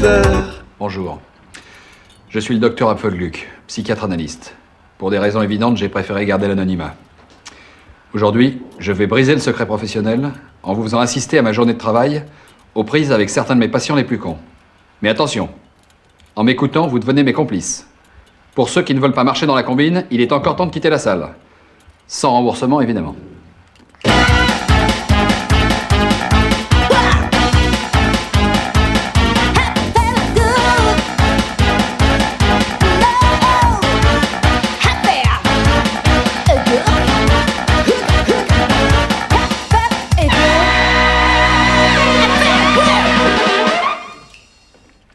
docteur. Bonjour. Je suis le docteur Apfelgluck, psychiatre analyste. Pour des raisons évidentes, j'ai préféré garder l'anonymat. Aujourd'hui, je vais briser le secret professionnel en vous faisant assister à ma journée de travail aux prises avec certains de mes patients les plus cons. Mais attention, en m'écoutant, vous devenez mes complices. Pour ceux qui ne veulent pas marcher dans la combine, il est encore temps de quitter la salle. Sans remboursement, évidemment.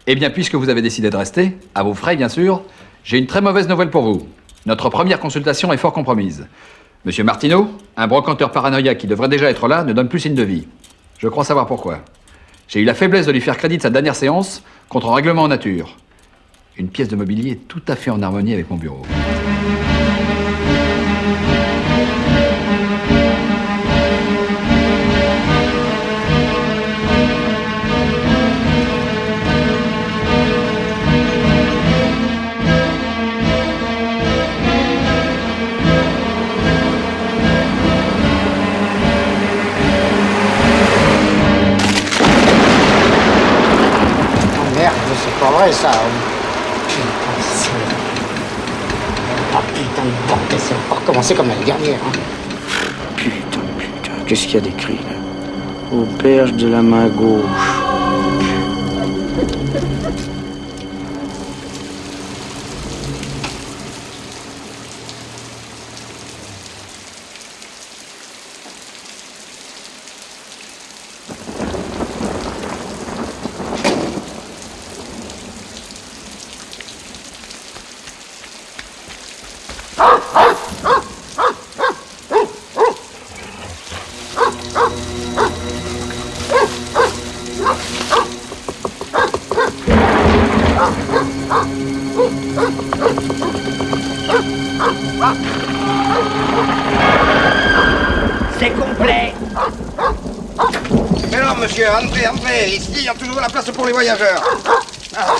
Eh bien, puisque vous avez décidé de rester, à vos frais bien sûr, j'ai une très mauvaise nouvelle pour vous. Notre première consultation est fort compromise. Monsieur Martineau, un brocanteur paranoïaque qui devrait déjà être là, ne donne plus signe de vie. Je crois savoir pourquoi. J'ai eu la faiblesse de lui faire crédit de sa dernière séance contre un règlement en nature. Une pièce de mobilier tout à fait en harmonie avec mon bureau. C'est pas vrai ça. Ah putain de bordel, ça va pas recommencer comme l'année dernière. Hein. Putain, qu'est-ce qu'il y a d'écrit là? Auberge de la main gauche. C'est complet. Mais non, monsieur, entrez. Ici, il y a toujours de la place pour les voyageurs. Ah.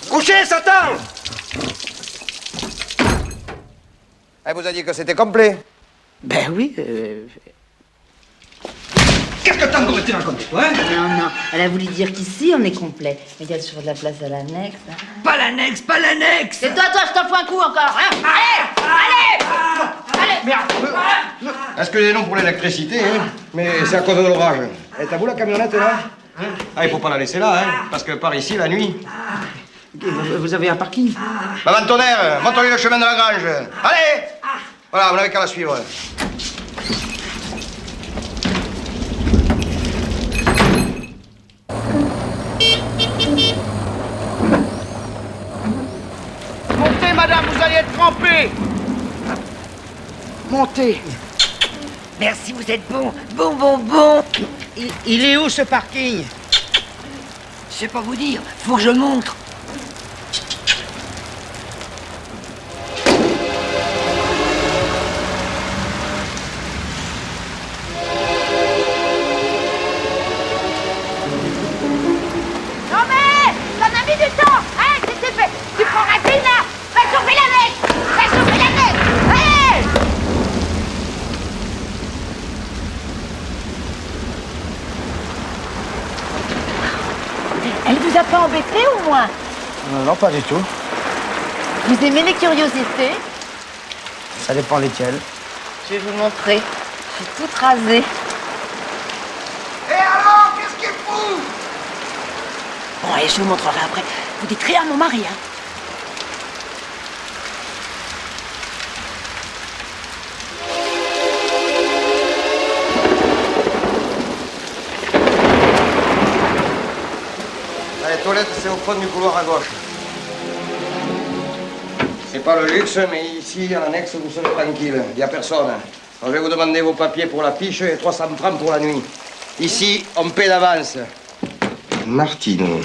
Couchez, Satan! Elle vous a dit que c'était complet. Ben oui. Qu'est-ce que t'as encore été raconté, toi, hein? Non, elle a voulu dire qu'ici on est complet. Mais il y a toujours de la place à l'annexe. Hein. Pas l'annexe. C'est toi, je t'en fous un coup encore. Hein. Allez. Merde. Excusez-nous pour l'électricité, hein, mais c'est à cause de l'orage. Et t'as vu la camionnette, là? Ah, il faut pas la laisser là, hein, parce que par ici, la nuit... Vous avez un parking? Maman Tonnerre, montre-lui le chemin de la grange. Allez! Voilà, vous n'avez qu'à la suivre. Montez, madame, vous allez être trempée. Montez. Merci, vous êtes bon. Il est où ce parking? Je sais pas vous dire, faut que je montre. Non mais ça m'a mis du temps. Hein, qu'est-ce que tu fais? Tu prends Racine là. Va chauffer l'annexe. Allez. Elle vous a pas embêté au moins? Non, pas du tout. Vous aimez les curiosités? Ça dépend lesquelles. Je vais vous montrer. Je suis toute rasée. Et alors, qu'est-ce qu'il fout? Bon, allez, je vous montrerai après. Vous dites rien à mon mari, hein. Les toilettes, c'est au fond du couloir à gauche. C'est pas le luxe, mais ici, à l'annexe, vous serez tranquille. Il n'y a personne. Alors, je vais vous demander vos papiers pour la fiche et 300 francs pour la nuit. Ici, on paie d'avance. Martineau.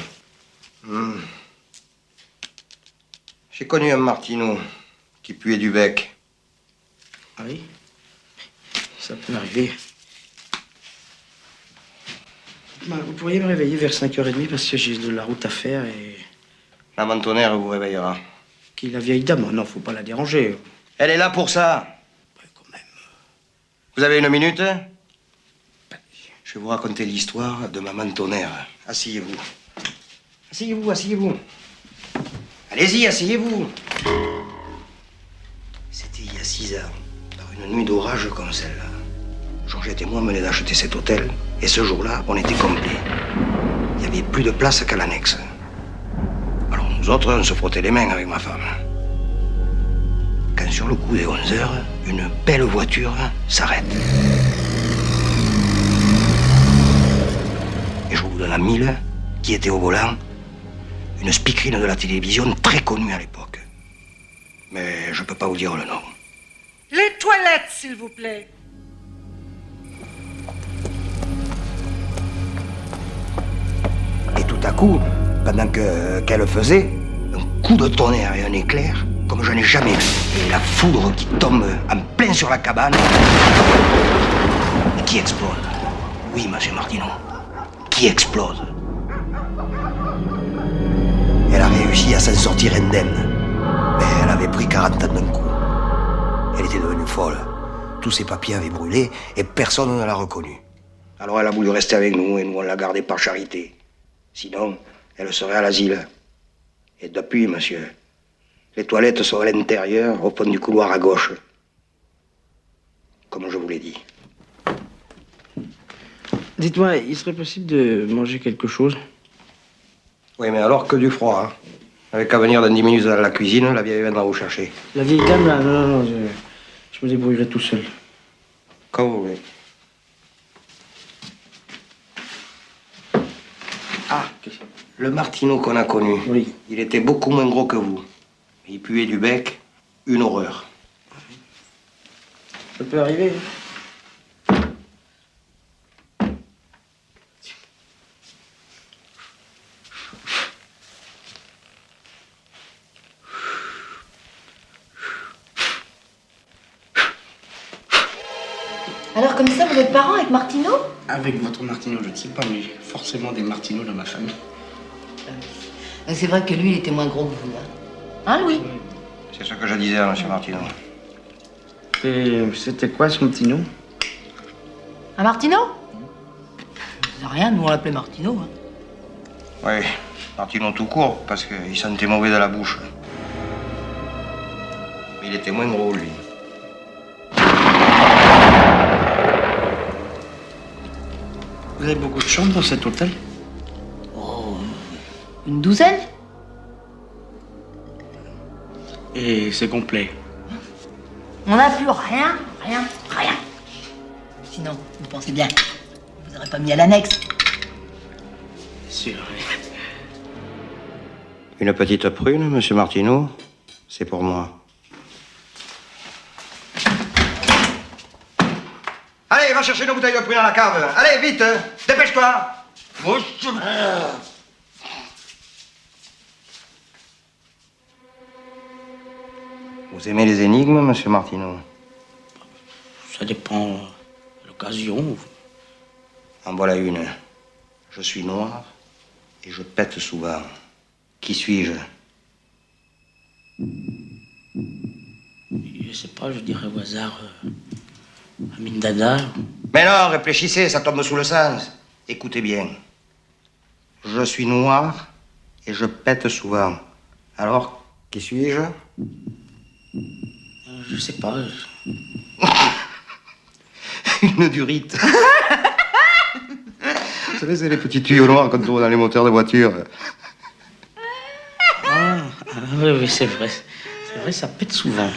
J'ai connu un Martineau qui puait du bec. Ah oui? Ça peut arriver. Vous pourriez me réveiller vers 5h30 parce que j'ai de la route à faire et... La mentonnaire vous réveillera. Qui est la vieille dame? Non, faut pas la déranger. Elle est là pour ça. Ouais, quand même. Vous avez 1 minute? Je vais vous raconter l'histoire de ma mentonnaire. Asseyez-vous. Asseyez-vous, asseyez-vous. Allez-y, asseyez-vous. C'était il y a 6 ans, par une nuit d'orage comme celle-là. Georgette et moi venaient d'acheter cet hôtel, et ce jour-là, on était complets. Il n'y avait plus de place qu'à l'annexe. Alors nous autres, on se frottait les mains avec ma femme. Quand sur le coup des 11 heures, une belle voiture s'arrête. Et je vous donne à 1000 qui était au volant, une speakerine de la télévision très connue à l'époque. Mais je peux pas vous dire le nom. Les toilettes, s'il vous plaît. Et tout à coup, pendant qu'elle faisait, un coup de tonnerre et un éclair, comme je n'ai jamais vu. Et la foudre qui tombe en plein sur la cabane et qui explose. Oui, monsieur Martineau, qui explose. Elle a réussi à s'en sortir indemne. Mais elle avait pris 40 ans d'un coup. Elle était devenue folle. Tous ses papiers avaient brûlé et personne ne l'a reconnue. Alors elle a voulu rester avec nous et nous on l'a gardée par charité. Sinon, elle serait à l'asile. Et depuis, monsieur, les toilettes sont à l'intérieur, au fond du couloir à gauche. Comme je vous l'ai dit. Dites-moi, il serait possible de manger quelque chose? Oui, mais alors que du froid, hein. Avec qu'à venir dans 10 minutes dans la cuisine, la vieille viendra vous chercher. La vieille dame, là, non, je me débrouillerai tout seul. Comme vous voulez. Ah, le Martineau qu'on a connu. Oui. Il était beaucoup moins gros que vous. Il puait du bec, une horreur. Ça peut arriver. Alors, comme ça, vous êtes parents avec Martineau? Avec votre Martineau, je ne sais pas, mais j'ai forcément des Martineaux dans ma famille. C'est vrai que lui, il était moins gros que vous, là. Hein, Louis? C'est ce que je disais à monsieur Martineau. Et c'était quoi ce Martineau? Un Martineau? C'est rien, nous on l'appelait Martineau, hein. Oui, Martineau tout court, parce qu'il sentait mauvais de la bouche. Mais il était moins gros, lui. Vous avez beaucoup de chambres dans cet hôtel? Oh, une douzaine? Et c'est complet. On n'a plus rien. Sinon, vous pensez bien, vous n'aurez pas mis à l'annexe. C'est vrai. Une petite prune, monsieur Martineau, c'est pour moi. Allez, va chercher une bouteille de prune dans la cave. Allez, vite, dépêche-toi. Vous aimez les énigmes, monsieur Martineau? Ça dépend de l'occasion. En voilà une. Je suis noir et je pète souvent. Qui suis-je? Je sais pas, je dirais au hasard... Amin Dada. Mais non, réfléchissez, ça tombe sous le sens. Écoutez bien. Je suis noir et je pète souvent. Alors, qui suis-je? Je sais pas. Une durite. Vous savez, c'est les petits tuyaux noirs qu'on trouve dans les moteurs de voiture. Oui, c'est vrai. C'est vrai, ça pète souvent.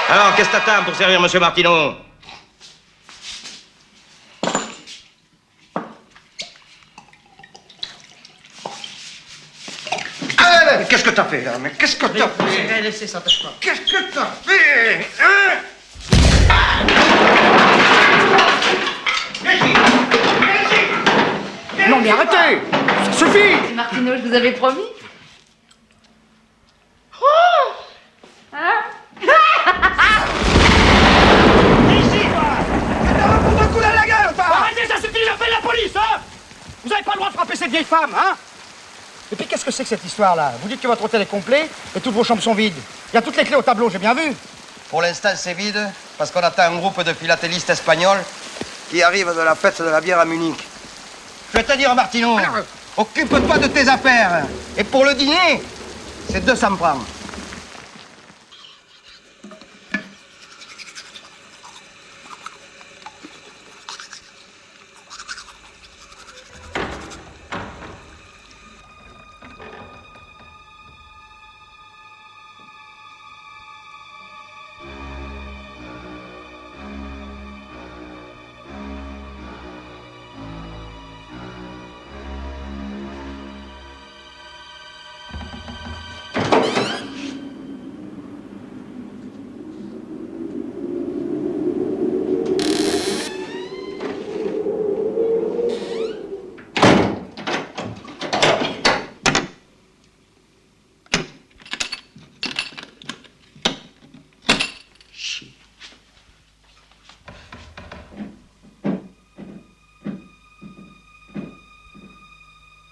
Alors, qu'est-ce que t'attends pour servir monsieur Martineau? Mais qu'est-ce que t'as fait, là? Mais qu'est-ce que t'as fait? Laissez ça, tâche pas. Qu'est-ce que t'as fait, hein? Non, mais arrêtez! Ça suffit! Martineau, je vous avais promis. Arrêtez, ça suffit, j'appelle la police, hein! Vous n'avez pas le droit de frapper cette vieille femme, hein? Et puis qu'est-ce que c'est que cette histoire-là? Vous dites que votre hôtel est complet et toutes vos chambres sont vides. Il y a toutes les clés au tableau, j'ai bien vu. Pour l'instant, c'est vide, parce qu'on attend un groupe de philatélistes espagnols qui arrivent de la fête de la bière à Munich. Je vais te dire, Martino, occupe-toi de tes affaires. Et pour le dîner, c'est 200 francs.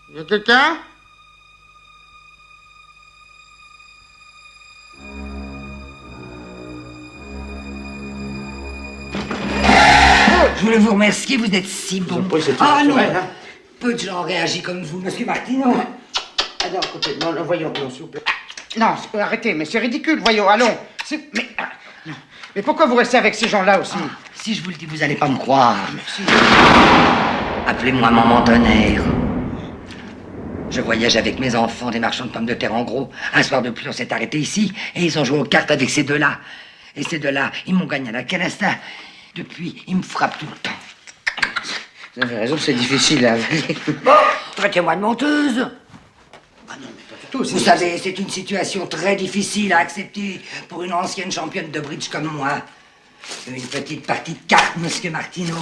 Y a quelqu'un? Je voulais vous remercier, vous êtes si bon. Ah non, hein? peu de gens réagissent comme vous, monsieur Martino. Ah non, écoutez, non, voyons, non, s'il vous plaît. Non, arrêtez, mais c'est ridicule, voyons, allons. Mais, non. Mais pourquoi vous restez avec ces gens-là aussi? Si je vous le dis, vous allez pas me croire. Appelez-moi Maman Tonnerre. Je voyage avec mes enfants, des marchands de pommes de terre en gros. Un soir de pluie, on s'est arrêté ici et ils ont joué aux cartes avec ces deux-là. Et ces deux-là, ils m'ont gagné à la canasta. Depuis, ils me frappent tout le temps. Vous avez raison, c'est difficile à avaler. Bon, traitez-moi de menteuse. Ah non, mais pas du tout. Vous savez, c'est une situation très difficile à accepter pour une ancienne championne de bridge comme moi. Une petite partie de cartes, monsieur Martino.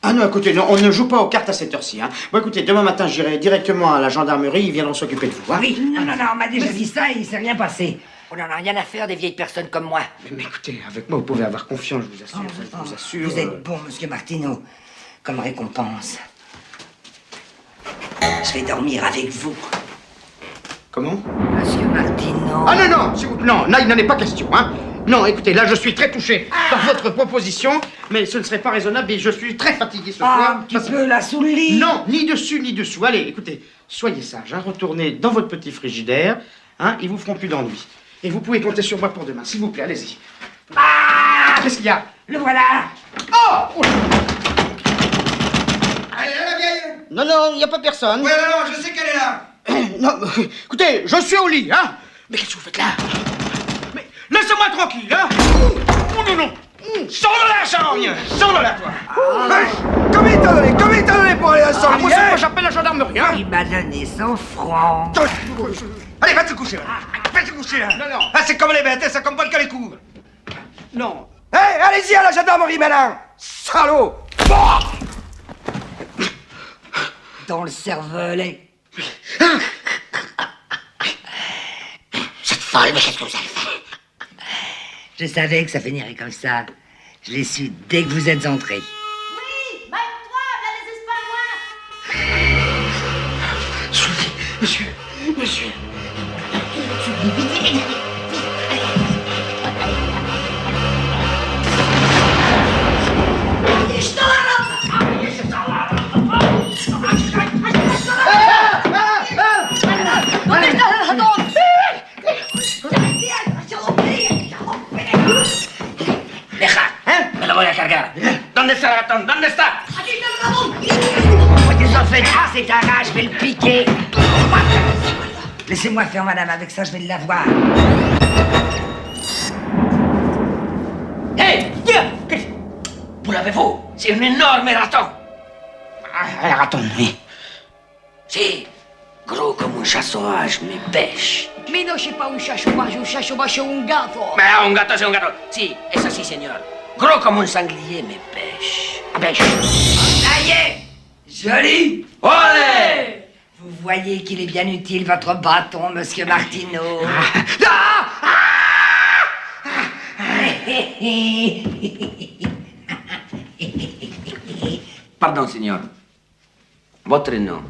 Ah non, écoutez, non, on ne joue pas aux cartes à cette heure-ci. Hein. Bon, écoutez, demain matin, j'irai directement à la gendarmerie, ils viendront s'occuper de vous. Hein. Oui, non, on m'a déjà dit ça et il s'est rien passé. On n'en a rien à faire des vieilles personnes comme moi. Mais écoutez, avec moi, vous pouvez avoir confiance, je vous assure. Je vous assure. Vous êtes bon, monsieur Martino. Comme récompense, je vais dormir avec vous. Comment? Monsieur Martino. Ah non, non, s'il vous plaît, non, là, il n'en est pas question, hein. Non, écoutez, là, je suis très touché par votre proposition, mais ce ne serait pas raisonnable et je suis très fatigué ce soir. Un petit peu là sous le lit. Non, ni dessus, ni dessous. Allez, écoutez, soyez sage, hein, retournez dans votre petit frigidaire, hein, ils vous feront plus d'ennuis. Et vous pouvez compter sur moi pour demain, s'il vous plaît, allez-y. Ah! Qu'est-ce qu'il y a? Le voilà. Oh! Elle est là, la vieille? Non, non, il n'y a pas personne. Ouais, non, je sais qu'elle est là. Non, écoutez, je suis au lit, hein. Mais qu'est-ce que vous faites là? Mais laissez-moi tranquille, hein. Oh non, non. Sors de la chambre. Sors de la toi. Combien t'as donné pour aller à son lit, Moi, c'est moi, j'appelle la gendarmerie, hein. Il m'a donné 100 francs. Allez, va te coucher, là. Va te coucher, là. Non, non. Ah, c'est comme les bêtes, hein, ça comprend que les coups. Non. Hé, allez-y à la gendarmerie, maintenant. Salaud. Dans le cervelet. Cette folle, mais qu'est-ce que vous avez fait? Je savais que ça finirait comme ça. Je l'ai su dès que vous êtes entré. Oui, même toi, la laisse pas loin. Monsieur. Me la voy a cargar. ¿Dónde está el ratón? ¿Dónde está? Qu'est-ce que vous faites? Ah, c'est un rat, je vais le piquer. Laissez-moi faire, madame, avec ça, je vais l'avoir. ¡Hey! Vous l'avez-vous? C'est un énorme raton. Un raton, oui. Si, gros comme un chat sauvage, mais pêche. Mais non, je sais pas où cherche un gâteau. Mais un gâteau, c'est un gâteau. Si, eso sí, señor. Gros comme un sanglier, mais pêche. À pêche. Ça y est! Joli! Olé! Vous voyez qu'il est bien utile, votre bâton, monsieur Martino. Pardon, señor. Votre nom?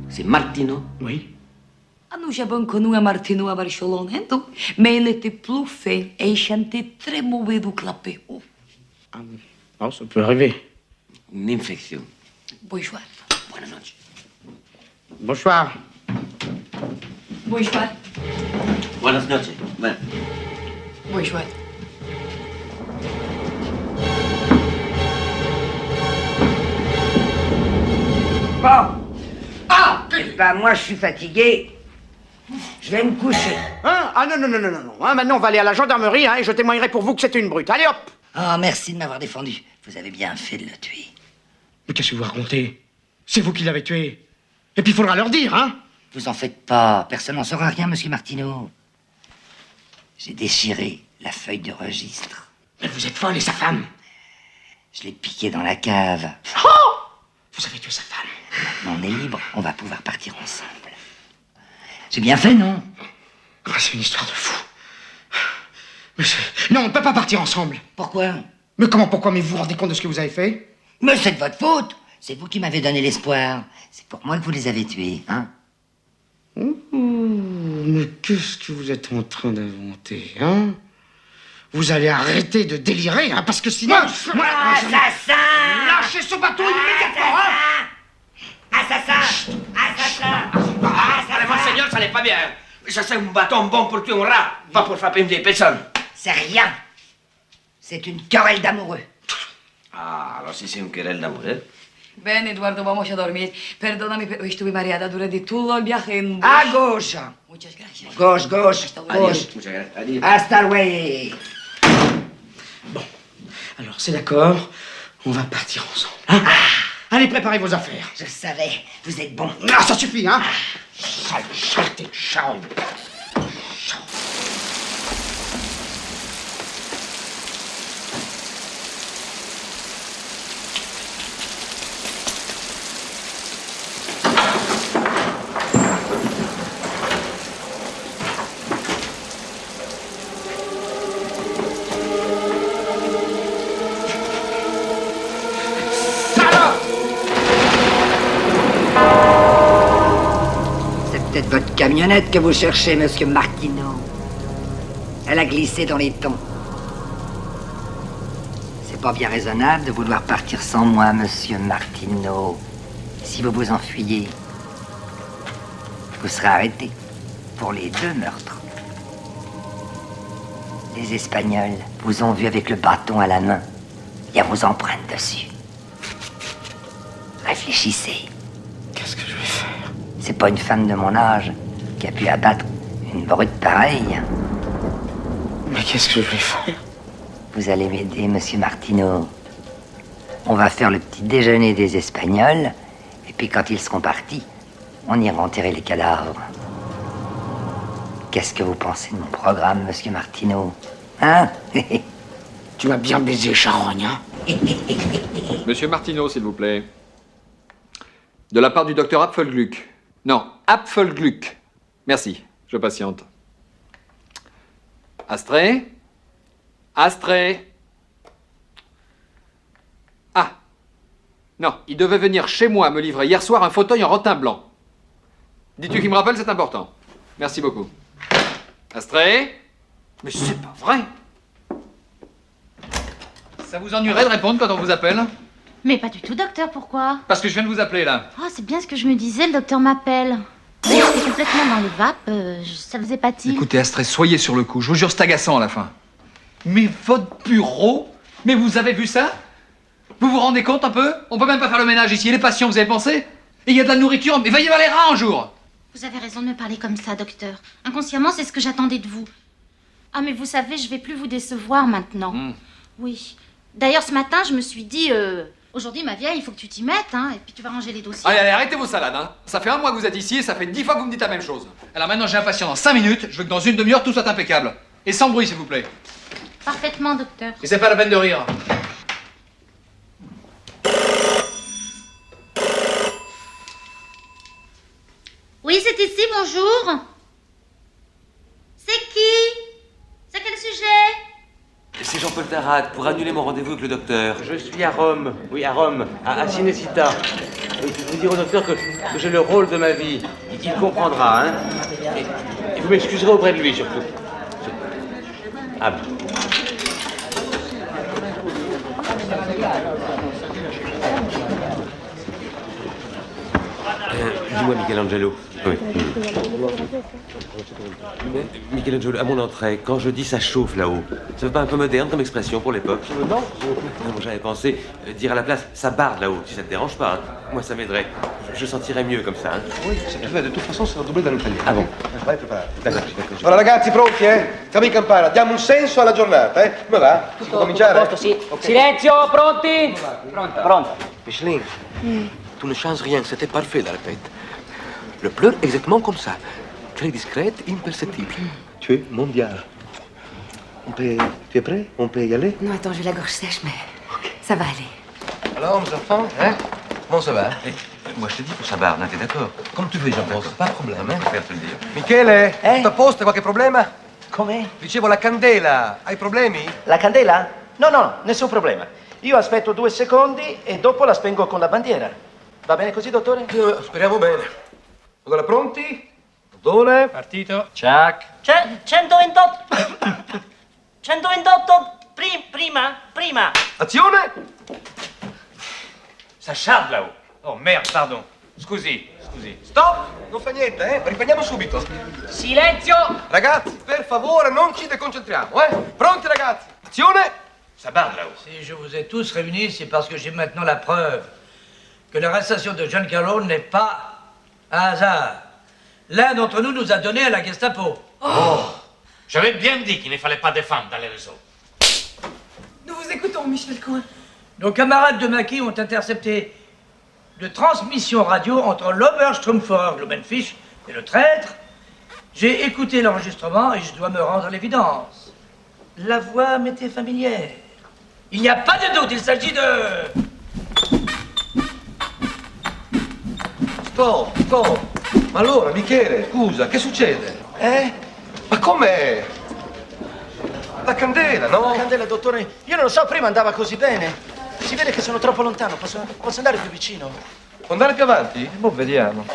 c'est Martino. Oui. Ah, nous avons connu un Martino à Barcelone, hein, donc. Mais il était plus fin et il chantait très mauvais du clapet. Oh. Oh, ça peut arriver. Une infection. Bonsoir. Buenas noches. Bonsoir. Bonsoir. Buenas noches. Bueno. Bonsoir. Bon. Eh ben, moi, je suis fatigué. Je vais me coucher. Hein? Ah non, non, non, non, non, non. Hein, maintenant, on va aller à la gendarmerie, hein, et je témoignerai pour vous que c'était une brute. Allez, hop! Oh, merci de m'avoir défendu. Vous avez bien fait de le tuer. Mais qu'est-ce que vous racontez? C'est vous qui l'avez tué. Et puis, il faudra leur dire, hein? Vous en faites pas. Personne n'en saura rien, monsieur Martineau. J'ai déchiré la feuille de registre. Mais vous êtes folle et sa femme. Je l'ai piqué dans la cave. Oh! Vous avez tué sa femme. Maintenant, on est libre. On va pouvoir partir ensemble. J'ai bien fait, non? Ah, c'est une histoire de fou. Mais non, on ne peut pas partir ensemble. Pourquoi? Mais comment, pourquoi? Mais vous vous rendez compte de ce que vous avez fait? Mais c'est de votre faute. C'est vous qui m'avez donné l'espoir. C'est pour moi que vous les avez tués, hein? Mais qu'est-ce que vous êtes en train d'inventer, hein? Vous allez arrêter de délirer, hein, parce que sinon... Assassin! Lâchez ce bateau immédiatement, hein! Assassin! Assassin! Allez, monseigneur, ça n'est pas bien. Ça, c'est un bâton bon pour tuer un rat, pas pour frapper une vieille personne. C'est rien. C'est une querelle d'amoureux. Ah, alors si c'est une querelle d'amoureux. Ben, Eduardo, vamos a dormir. Perdóname, pero estuve mareada durante todo el viaje en bus. À gauche. Muchas gracias. Gauche, gauche, Hasta gauche. Muchas gracias. Adiós. Hasta luego. Alors, c'est d'accord, on va partir ensemble, hein? Allez, préparez vos affaires. Je savais, vous êtes bon. Ah, ça suffit, hein? Saleté de charme. C'est peut-être votre camionnette que vous cherchez, monsieur Martino. Elle a glissé dans les tons. C'est pas bien raisonnable de vouloir partir sans moi, monsieur Martino. Si vous vous enfuyez, vous serez arrêté pour les 2 meurtres. Les Espagnols vous ont vu avec le bâton à la main. Il y a vos empreintes dessus. Réfléchissez. Qu'est-ce que je vais faire? C'est pas une femme de mon âge qui a pu abattre une brute pareille. Mais qu'est-ce que je vais faire? Vous allez m'aider, monsieur Martino. On va faire le petit déjeuner des Espagnols, et puis quand ils seront partis, on ira enterrer les cadavres. Qu'est-ce que vous pensez de mon programme, monsieur Martino? Hein? Tu m'as bien baisé, charogne, hein? Monsieur Martino, s'il vous plaît. De la part du docteur Apfelgluck. Non, Apfelgluck. Merci, je patiente. Astrée? Astrée? Ah. Non, il devait venir chez moi me livrer hier soir un fauteuil en rotin blanc. Dis-tu qu'il me rappelle, c'est important. Merci beaucoup. Astrée? Mais c'est pas vrai. Ça vous ennuierait de répondre quand on vous appelle? Mais pas du tout, docteur, pourquoi? Parce que je viens de vous appeler, là. Oh, c'est bien ce que je me disais, le docteur m'appelle. J'étais complètement dans les vapes, ça faisait pas tilt. Écoutez, Astrée, soyez sur le coup. Je vous jure, c'est agaçant à la fin. Mais votre bureau? Mais vous avez vu ça? Vous vous rendez compte un peu? On peut même pas faire le ménage ici. Les patients, vous avez pensé? Et il y a de la nourriture, mais va y avoir les rats un jour! Vous avez raison de me parler comme ça, docteur. Inconsciemment, c'est ce que j'attendais de vous. Ah, mais vous savez, je vais plus vous décevoir maintenant. Oui. D'ailleurs, ce matin, je me suis dit... Aujourd'hui, ma vieille, il faut que tu t'y mettes, hein, et puis tu vas ranger les dossiers. Allez, allez, arrêtez vos salades, hein. Ça fait 1 mois que vous êtes ici et ça fait 10 fois que vous me dites la même chose. Alors maintenant, j'ai un patient dans 5 minutes. Je veux que dans une demi-heure, tout soit impeccable. Et sans bruit, s'il vous plaît. Parfaitement, docteur. Et c'est pas la peine de rire. Oui, c'est ici, bonjour. C'est qui? C'est quel sujet? C'est c'est Jean-Paul Tarade, pour annuler mon rendez-vous avec le docteur. Je suis à Rome, oui, à Rome, à Cinecittà. Il faut dire au docteur que j'ai le rôle de ma vie. Il comprendra, hein. Et vous m'excuserez auprès de lui, surtout. Ah bon. Dis-moi, Michelangelo. Oui. Michelangelo, à mon entrée, quand je dis ça chauffe là-haut, ça fait pas un peu moderne comme expression pour l'époque? Non. Moi j'avais pensé dire à la place ça barde là-haut, si ça te dérange pas. Hein. Moi ça m'aiderait. Je sentirais mieux comme ça. Hein. Oui, de toute façon c'est doublé dall'italiano. Ah bon? Vai preparato. Allora ragazzi, pronti, Chiamo in campana, diamo un senso alla giornata, Come va? Si può cominciare? Sì. Okay. Silenzio, pronti? Pronto. Micheline, tu ne changes rien, c'était parfait la répète. Le pleure exactement comme ça. Très discrète, imperceptible. Tu es mondial. Tu es prêt? On peut y aller? Non, attends, j'ai la gorge sèche, mais ça va aller. Alors, mes enfants, comment ça va? Moi, je te dis que ça barde, t'es d'accord? Comme tu veux, Jean-Paul, pas de problème, Je préfère te le dire. Michele, tutto a posto? Qualche problema? Come? Dicevo, la candela, hai problemi? La candela? No, nessun problema. Io aspetto 2 secondi e dopo la spengo con la bandiera. Va bene così, dottore? Speriamo bene. Allora, pronti? Dottore? Partito. Ciak. 128. 128. Prima. Azione! Ça charde là-haut. Oh merde, pardon. Scusi. Stop! Non fa niente, Riprendiamo subito. Silenzio! Ragazzi, per favore, non ci deconcentriamo, Pronti, ragazzi? Azione! Ça barde là-haut. Si je vous ai tous réunis, c'est parce que j'ai maintenant la preuve que l'arrestation de Giancarlo n'est pas un hasard. L'un d'entre nous nous a donné à la Gestapo. J'avais bien dit qu'il ne fallait pas défendre dans les réseaux. Nous vous écoutons, Michel Coin. Nos camarades de maquis ont intercepté de transmission radio entre l'Oberstrumpferer Glumenfisch et le traître. J'ai écouté l'enregistrement et je dois me rendre à l'évidence. La voix m'était familière. Il n'y a pas de doute, il s'agit de... Stop! Ma allora, Michele, scusa, che succede? Ma com'è? La candela, no? La candela, dottore, io non lo so, prima andava così bene. Si vede che sono troppo lontano, posso andare più vicino? Può andare più avanti? Boh, vediamo.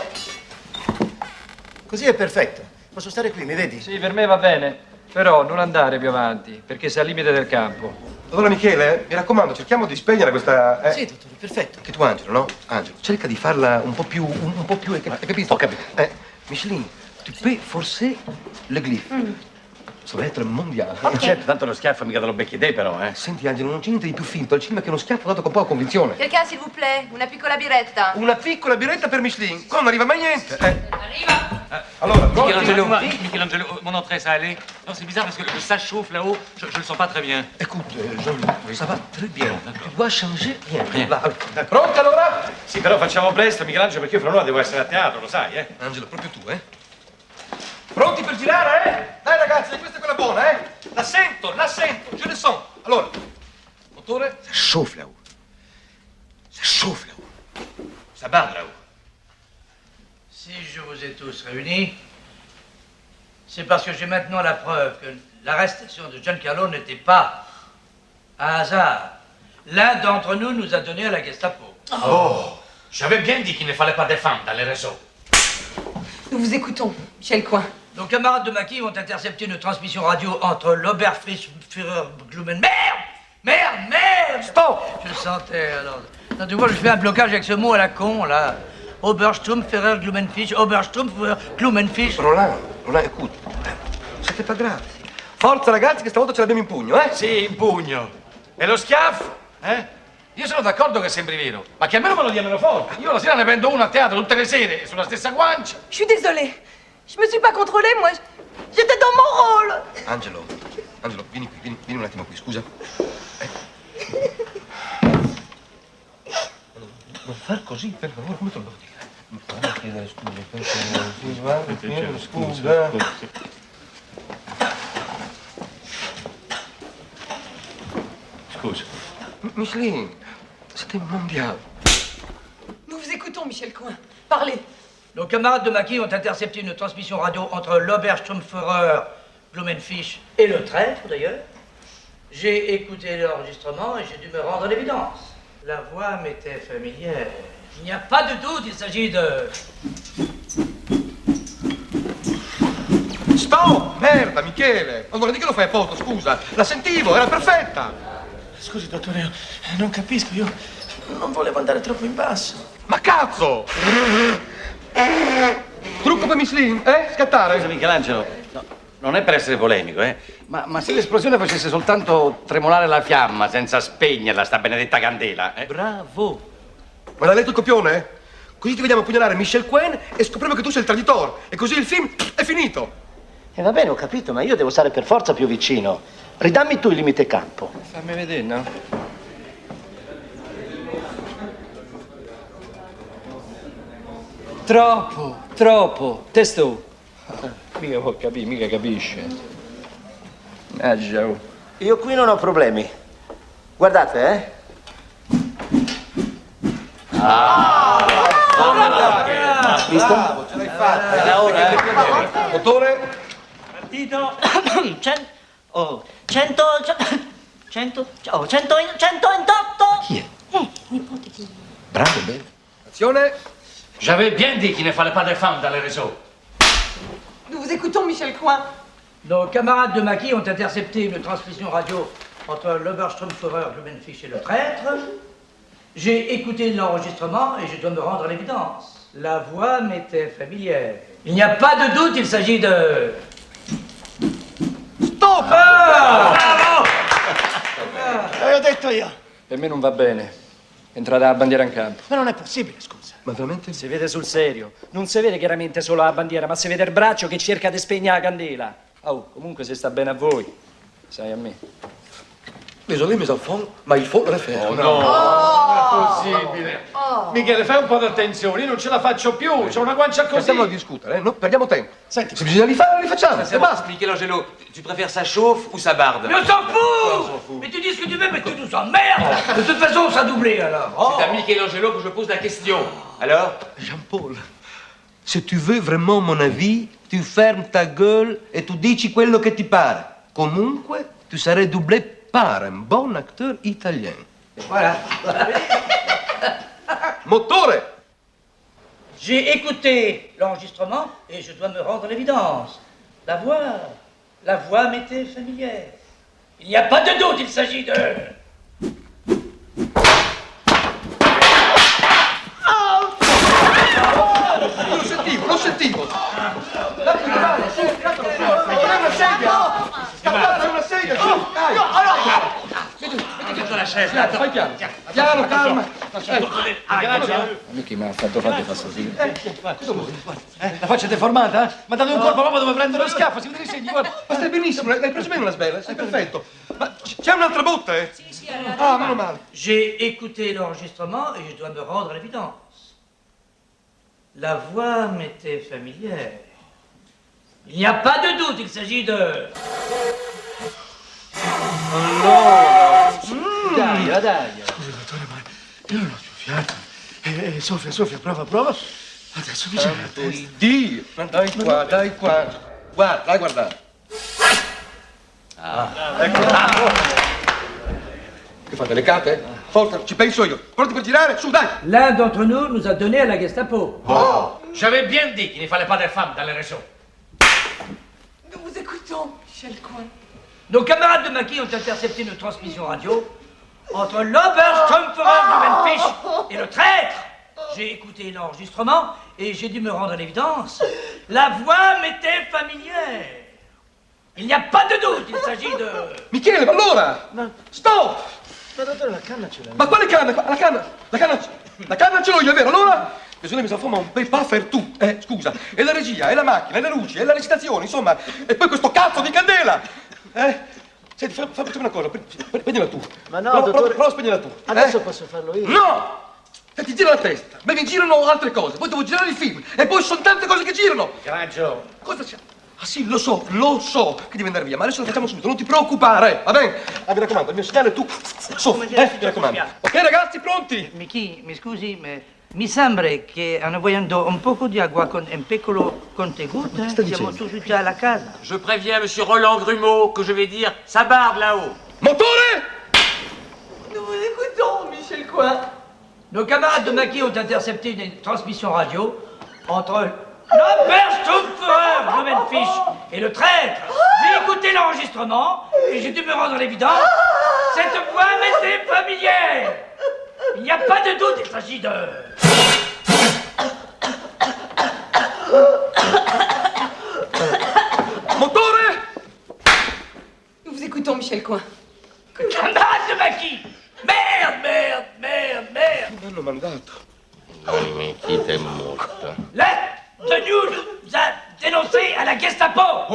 Così è perfetto. Posso stare qui, mi vedi? Sì, per me va bene, però non andare più avanti, perché sei al limite del campo. Allora, Michele, mi raccomando, cerchiamo di spegnere questa... Sì, dottore, perfetto. Che tu, Angelo, no? Angelo, cerca di farla un po' più, hai capito? Ho capito. Micheline, tu peux forcer le glyphe. Ça va être mondiale. Certo, tanto lo schiaffo mica te lo becchi te, però, Senti, Angelo, non c'è niente di più finto al cinema che uno schiaffo dato con poca convinzione. Quelqu'un, s'il vous plaît, una piccola biretta. Una piccola biretta per Micheline. Qua non arriva mai niente. Arriva. Allora, Michelangelo, mon entrée, ça allait? Non, c'est bizarre parce que ça chauffe là-haut, je le sens pas très bien. Écoute, Jean-Louis, ça va très bien. Tu dois changer rien. Rien. Va, pronto allora? Sì, però facciamo presto, Michelangelo, perché io fra un'ora devo essere a teatro, lo sai, Angelo, proprio tu, Pronti per girare, Dai ragazzi, questa è quella buona, La sento, je le sens. Allora, motore. Ça chauffe là-haut. Ça barde là-haut. Si je vous ai tous réunis, c'est parce que j'ai maintenant la preuve que l'arrestation de Giancarlo n'était pas un hasard. L'un d'entre nous a donné à la Gestapo. J'avais bien dit qu'il ne fallait pas défendre dans les réseaux. Nous vous écoutons, Michel Coin. Nos camarades de maquis ont intercepté une transmission radio entre l'Oberfrischführer Glumen... Merde! Stop! Je le sentais, alors... Non, tu vois, je fais un blocage avec ce mot à la con, là. Oberstrumpferer Glumenfisch, Oberstrumpferer Glumenfisch. Roland, écoute, c'était pas grave. Forza ragazzi che stavolta ce l'abbiamo in pugno, Sì, in pugno. E lo schiaffo? Io sono d'accordo che sembri vero, ma che almeno me lo diano forte. Io la sera ne prendo uno a teatro tutte le sere, sulla stessa guancia. Je suis désolée. Je me suis pas contrôlée, moi. J'étais dans mon rôle. Angelo, vieni qui, vieni un attimo qui, scusa. Non far così, per favore, come te lo devo dire? Mi puoi chiedere scusa. Scusa. Micheline, c'était mondial. Nous vous écoutons, Michel Coin. Parlez. Nos camarades de maquis ont intercepté une transmission radio entre l'Oberstrumpferer Glumenfisch et le traître, d'ailleurs. J'ai écouté l'enregistrement et j'ai dû me rendre à l'évidence. La voix m'était familière. Il n'y a pas de doute, il s'agit de... Stop! Merda, Michele! Ma vorrei dire che lo fai apposta, scusa. La sentivo, era perfetta. Scusi, dottore, non capisco, io non volevo andare troppo in basso. Ma cazzo! Trucco per Miss Lynn, eh? Scattare? Scusa, Michelangelo, no, non è per essere polemico, ma se l'esplosione facesse soltanto tremolare la fiamma senza spegnerla, sta benedetta candela, Bravo! Ma l'ha letto il copione? Così ti vediamo pugnalare Michel Quen e scopriamo che tu sei il traditore. E così il film è finito. E va bene, ho capito, ma io devo stare per forza più vicino. Ridammi tu il limite campo. Fammi vedere, no? Troppo. Testo. Mica può capire, mica capisce. Già. Io qui non ho problemi. Guardate, Visto? Bravo, ce l'hai fatta. Era ora, Dottore? Partito. 128. Chi è? Nipote di... Bravo, bene. Azione. J'avais bien dit qu'il ne fallait pas de femmes dans les réseaux. Nous vous écoutons, Michel Coin. Nos camarades de maquis ont intercepté une transmission radio entre l'Oberstromführer, le Memphis et le traître. J'ai écouté l'enregistrement et je dois me rendre à l'évidence. La voix m'était familière. Il n'y a pas de doute, il s'agit de... Stop! Bravo! Ho detto io. Per me non va bene. Entrate la bandiera in campo. Ma non è possibile, scusa. Ma veramente? Si vede sul serio. Non si vede chiaramente solo la bandiera, ma si vede il braccio che cerca di spegnere la candela. Oh, comunque se sta bene a voi, sai a me. Désolé, mes enfants, ma il faut le faire. Oh, no! Non è possibile. Michele, fai un po' d'attenzione, io non ce la faccio più, c'ho una guancia così. Stiamo a discutere, non perdiamo tempo. Senti, se bisogna rifare, li facciamo. E basta. Michelangelo, tu préfères sa chauffe ou sa barde? Mais on s'en fout! Mais tu dis ce que tu veux, mais tu nous emmerdes! De toute façon, ça a doublé alors. C'est à Michelangelo que je pose la question. Alors? Jean-Paul, se tu veux vraiment mon avis, tu fermes ta gueule e tu dici quello che ti pare. Comunque, tu sarai doublé par un bon acteur italien. Voilà. Motore! J'ai écouté l'enregistrement et je dois me rendre à l'évidence. La voix m'était familière. Il n'y a pas de doute, il s'agit de... Lo sentivo. È una sedia, su, dai. Fai piano. Piano, calma. Michi mi ha fatto fastidio. La faccia deformata? Ma date un colpo proprio dove prendere lo schiaffo, si vede i segni, guarda. Ma stai benissimo, l'hai preso bene la sbella, sei perfetto. Ma c'è un'altra botta, eh? Sì, Ah, meno male. J'ai écouté l'enregistrement et je dois me rendre à l'évidence. La voix m'était familière. Il n'y a pas de doute, il s'agit de... Dai. Scusi, dottore, ma io non ho più fiato. Sofia, prova. Adesso mi c'è la testa. Dio, dai qua. Guarda, dai guardare. Ecco. Che fate, le cate? Forza, ci penso io. Pronti per girare? Su, dai. L'un d'entre nous nous a donné à la Gestapo. Oh, j'avais bien dit qu'il ne fallait pas de femmes dans les réseaux. Nous vous écoutons, Michel Coin. Nos camarades de maquis ont intercepté une transmission radio entre l'Oberstromführer du Memphis et le traître. J'ai écouté l'enregistrement et j'ai dû me rendre à l'évidence. La voix m'était familière. Il n'y a pas de doute, il s'agit de... Michele, ma allora? Stop! Ma dottore, la canna ce l'ha. Ma quale canna? La canna ce l'ho io, è vero? Allora? Bisogna mi ma un bel pas faire tout, scusa. E la regia, e la macchina, e le luci, e la recitazione, insomma. E poi questo cazzo di candela! Senti, facciamo una cosa, spegnila tu. Ma no, dottore. Prova a spegnila tu. Adesso posso farlo io. No! E ti gira la testa. Ma mi girano altre cose. Poi devo girare il film. E poi sono tante cose che girano. Michelangelo. Cosa c'è? Ah sì, lo so che devi andare via, ma adesso lo facciamo subito, non ti preoccupare, va bene? Mi raccomando, il mio segnale tu, su, mi raccomando. Ok ragazzi, pronti? Mickey, mi scusi, ma mi sembra che en voyando un poco di acqua con un piccolo contenuto, siamo tutti già alla casa. Je préviens monsieur Roland Grumeau que je vais dire sa barde là-haut. Motore! Nous vous écoutons, Michel Coin. Nos camarades de Maquis ont intercepté une transmission radio entre l'Obersturmführer Blumenfisch et le traître. J'ai écouté l'enregistrement et j'ai dû me rendre à l'évidence. Cette voix m'était familière. Il n'y a pas de doute, il s'agit de... Motore! Nous vous écoutons, Michel Coin. Camarades de Maquis! Merde, merde, merde, merde! Mi hanno mandato. Chi è morto? L'un de nous nous a dénoncé à la Gestapo!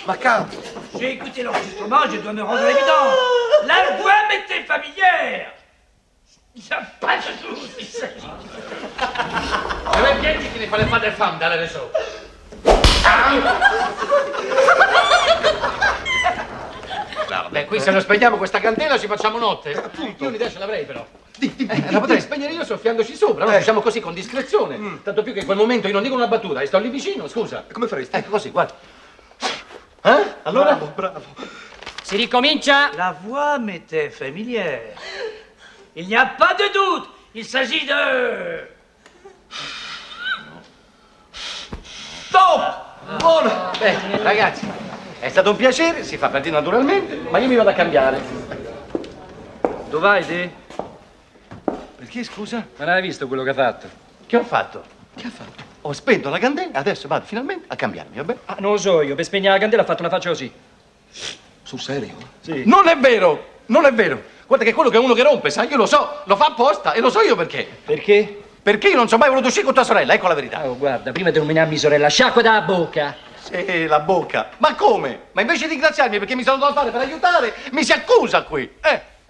Ma cazzo! J'ai écouté l'enregistrement, je dois me rendre à l'évidence. La voix m'était familière. Il n'y a pas de doute, il s'agit. Aveva bien dit qu'il ne fallait pas de femmes dans le réseau. Beh, qui se non spegniamo questa candela ci facciamo notte. Io un'idea ce l'avrei però. La potrei spegnere io soffiandoci sopra, no? Diciamo così con discrezione. Tanto più che in quel momento io non dico una battuta e sto lì vicino, scusa. Come faresti? Ecco così, guarda. Allora? Bravo. Si ricomincia? La voix m'était familière. Il n'y a pas de doute, il s'agit de... Stop! Buono! Beh, ragazzi, è stato un piacere, si fa per dire naturalmente, ma io mi vado a cambiare. Dove vai, te? Perché, scusa? Ma non hai visto quello che ha fatto? Che ho fatto? Che ha fatto? Ho spento la candela, adesso vado finalmente a cambiarmi, va bene? Ah, non lo so io, per spegnere la candela ha fatto una faccia così. Sul serio? Sì. Non è vero, non è vero. Guarda che quello che è uno che rompe, sai, io lo so, lo fa apposta e lo so io perché. Perché? Perché io non sono mai voluto uscire con tua sorella, ecco la verità. Oh, guarda, prima di nominare mia sorella, sciacqua dalla bocca. Sì, la bocca. Ma come? Ma invece di ringraziarmi perché mi sono dato da fare per aiutare, mi si accusa qui.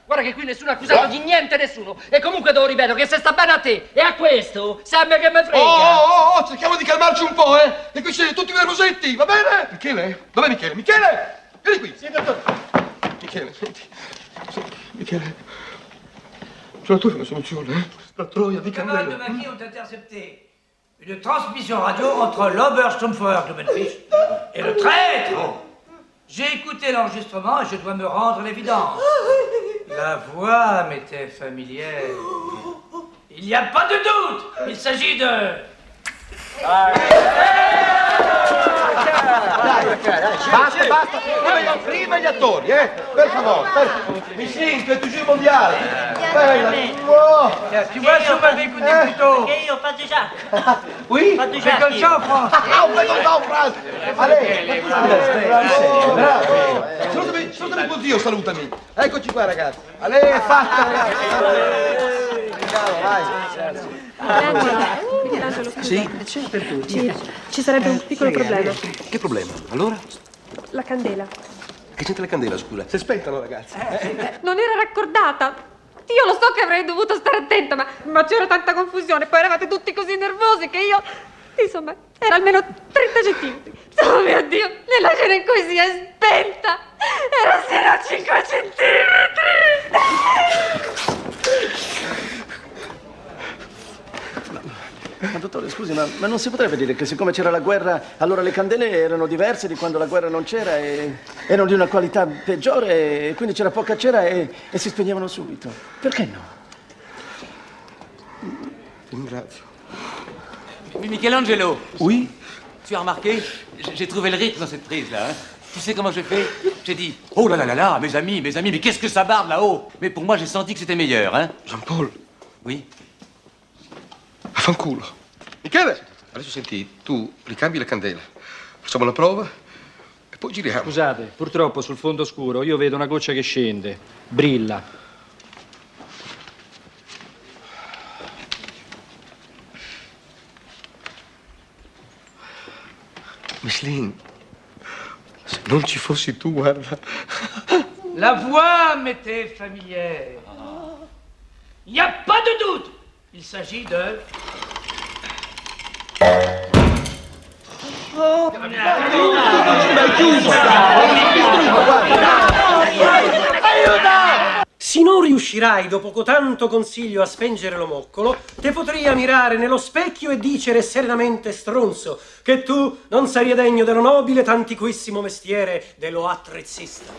Guarda che qui nessuno ha accusato di niente nessuno. E comunque devo ripetere che se sta bene a te e a questo, sappi che me frega. Oh, cerchiamo di calmarci un po', Che qui siete tutti nervosetti, va bene? Michele? Dov'è Michele? Michele! Vieni qui. Sì, dottore. Michele, senti. Michele. Tu la tua una soluzione, La troia di Les camarades de candela. Maquis ont intercepté une transmission radio entre l'Obersturmführer Blumenfisch et le traître. J'ai écouté l'enregistrement et je dois me rendre à l'évidence. La voix m'était familière. Il n'y a pas de doute, il s'agit de... Basta. Prima gli attori, Per favore. Michelin, tu es toujours mondiale. Tu vois, si on m'avait écouté plus tôt... Perché io faccio già. Oui? Faccio Fais già. comme ça en France. On fait comme ça en France. Allez. Bravo. Salutami tuo zio, salutami. Eccoci qua, ragazzi. Allez, fatta, ragazzi. Ciao, vai. Michelangelo, scusa. Sì? Ci sarebbe un piccolo problema. Che problema? Allora? La candela. Che c'entra la candela, scusa? Si aspettano, ragazzi. Non era raccordata. Io lo so che avrei dovuto stare attenta, ma c'era tanta confusione. Poi eravate tutti così nervosi che io... Insomma, era almeno 30 centimetri. Oh mio Dio, nella scena in cui si è spenta. Era sino a 5 centimetri. Ma dottore, scusi, ma non si potrebbe dire che siccome c'era la guerra, allora le candele erano diverse di quando la guerra non c'era e erano di una qualità peggiore e quindi c'era poca cera e si spegnevano subito? Perché no? Ringrazio. Michelangelo. Oui? Tu as remarqué? J'ai trouvé le rythme dans cette prise-là. Hein? Tu sais comment j'ai fait? J'ai dit, oh là là là là, mes amis, mais qu'est-ce que ça barde là-haut? Mais pour moi, j'ai senti que c'était meilleur, hein? Jean-Paul. Oui? Affanculo. Michele! Adesso senti, tu ricambi la candela. Facciamo la prova e poi giriamo. Scusate, purtroppo sul fondo scuro io vedo una goccia che scende. Brilla. Michelin, se non ci fossi tu, guarda. La voix m'était familière. Il n'y a pas de doute, il s'agit de... Se non riuscirai dopo tanto consiglio a spengere l'omoccolo, te potrei mirare nello specchio e dicere serenamente, stronzo, che tu non sei degno dello nobile t'antiquissimo mestiere dello attrezzista.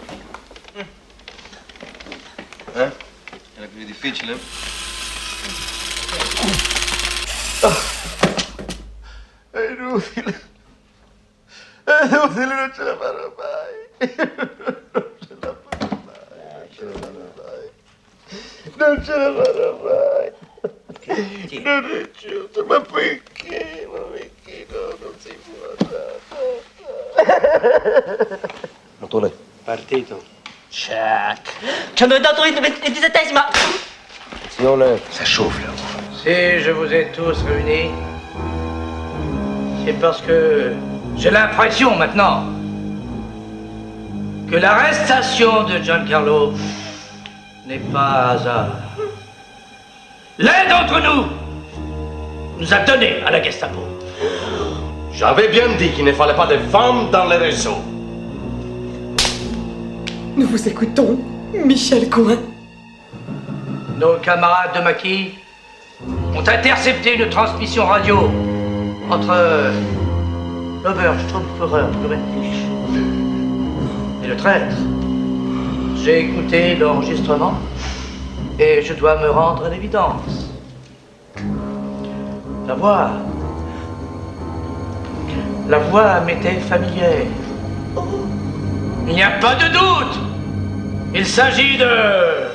Era così difficile? È inutile. È inutile, non ce la farò mai. Non ce la farò mai. Non è giusto, ma perché? Ma perché no? Non si può. Motore. Partito. Check. Ci hanno dato il 27esima. Attenzione. Ça chauffe là. Si je vous ai tous réunis, c'est parce que j'ai l'impression maintenant que l'arrestation de Giancarlo n'est pas un hasard. L'un d'entre nous a donné à la Gestapo. J'avais bien dit qu'il ne fallait pas de femmes dans les réseaux. Nous vous écoutons, Michel Coin. Nos camarades de maquis ont intercepté une transmission radio entre l'Oberstrumpferer Blumenfisch et le traître. J'ai écouté l'enregistrement et je dois me rendre à l'évidence. La voix m'était familière. Il n'y a pas de doute. Il s'agit de...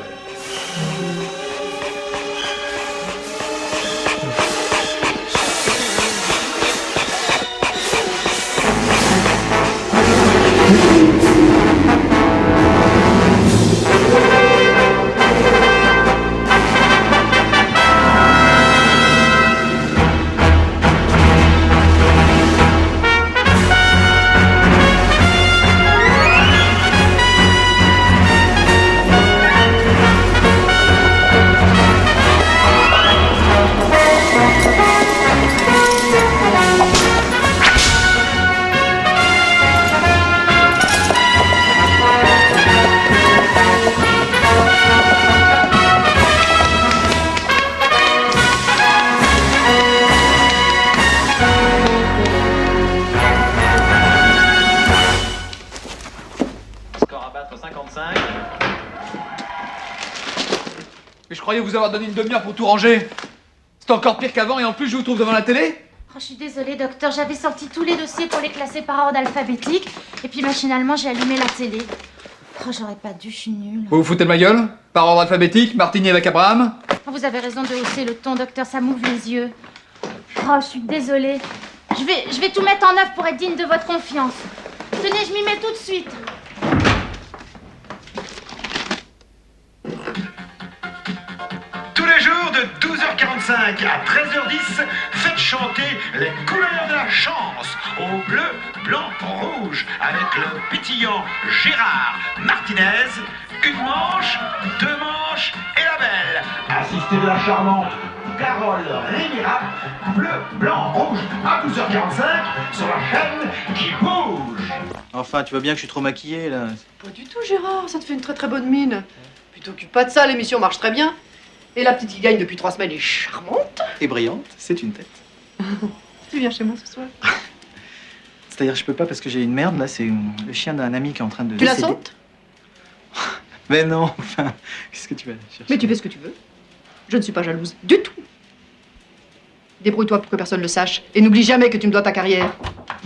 Mais je croyais vous avoir donné une demi-heure pour tout ranger. C'est encore pire qu'avant et en plus je vous trouve devant la télé. Oh, je suis désolée, docteur. J'avais sorti tous les dossiers pour les classer par ordre alphabétique. Et puis machinalement, j'ai allumé la télé. Oh, j'aurais pas dû, je suis nulle. Vous vous foutez de ma gueule? Par ordre alphabétique, Martini avec Abraham. Oh, vous avez raison de hausser le ton, docteur. Ça m'ouvre les yeux. Oh, je suis désolée. Je vais tout mettre en œuvre pour être digne de votre confiance. Tenez, je m'y mets tout de suite. Tous les jours de 12h45 à 13h10, faites chanter les couleurs de la chance au bleu, blanc, rouge avec le pétillant Gérard Martinez, une manche, deux manches et la belle. Assistez de la charmante Carole Riviera, bleu, blanc, rouge à 12h45 sur la chaîne qui bouge. Enfin, tu vois bien que je suis trop maquillée, là. Pas du tout, Gérard, ça te fait une très très bonne mine. Puis t'occupes pas de ça, l'émission marche très bien. Et la petite qui gagne depuis 3 semaines est charmante. Et brillante, c'est une tête. Tu viens chez moi ce soir? C'est-à-dire, je peux pas parce que j'ai une merde, là, c'est le chien d'un ami qui est en train de... Tu la décéder. sautes? Mais non, enfin, qu'est-ce que tu vas chercher? Mais tu fais ce que tu veux. Je ne suis pas jalouse du tout. Débrouille-toi pour que personne le sache. Et n'oublie jamais que tu me dois ta carrière.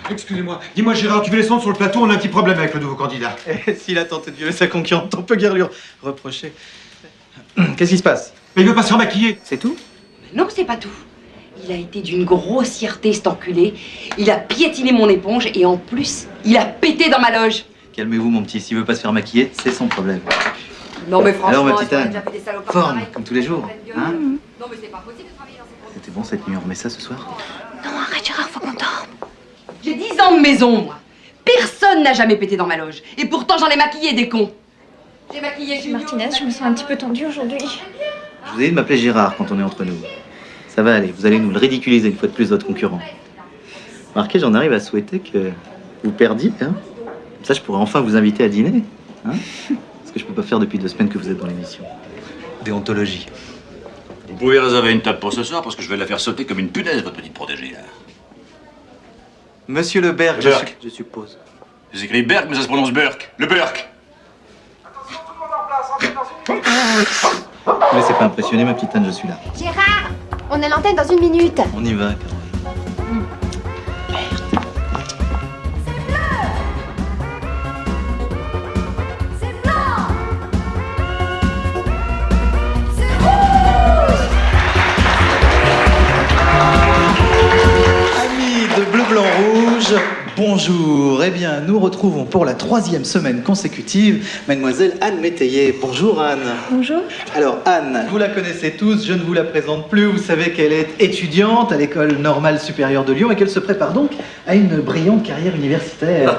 Excusez-moi, dis-moi Gérard, tu veux descendre sur le plateau, on a un petit problème avec le nouveau candidat. S'il a tenté de violer sa concurrente, on peut guère lui reprocher. Qu'est-ce qui se passe? Mais il veut pas se faire maquiller. C'est tout? Non, c'est pas tout. Il a été d'une grossièreté, cet enculé. Il a piétiné mon éponge et en plus, il a pété dans ma loge. Calmez-vous, mon petit. S'il veut pas se faire maquiller, c'est son problème. Non, mais franchement, Alors, ma on petite a Anne, déjà fait des salopards forme, pareils. comme tous les jours. Hein? Non, mais c'est pas possible de travailler dans ces conditions. C'était bon cette nuit, on remet ça ce soir? Non, arrête, Gérard, faut qu'on dorme. J'ai 10 ans de maison, moi. Personne n'a jamais pété dans ma loge. Et pourtant, j'en ai maquillé des cons. J'ai maquillé Junior. Martinez, je me sens un petit peu tendue aujourd'hui. Je vous ai dit de m'appeler Gérard quand on est entre nous. Ça va aller, vous allez nous le ridiculiser une fois de plus, votre concurrent. Remarquez, j'en arrive à souhaiter que vous perdiez, hein. Comme ça, je pourrais enfin vous inviter à dîner, hein. Ce que je peux pas faire depuis 2 semaines que vous êtes dans l'émission. Déontologie. Vous pouvez réserver une table pour ce soir parce que je vais la faire sauter comme une punaise, votre petite protégée, là. Monsieur Le Berg, Burke. je suppose. C'est écrit Berk, mais ça se prononce Burke. Le Burke. Ne laissez pas impressionner, ma petite Anne, je suis là. Gérard, on a l'antenne dans 1 minute. On y va, Carole. Amis de Bleu, Blanc, Rouge, bonjour. Eh bien, nous retrouvons pour la 3e semaine consécutive Mademoiselle Anne Métayer. Bonjour Anne. Bonjour. Alors Anne, vous la connaissez tous, je ne vous la présente plus. Vous savez qu'elle est étudiante à l'École normale supérieure de Lyon et qu'elle se prépare donc à une brillante carrière universitaire.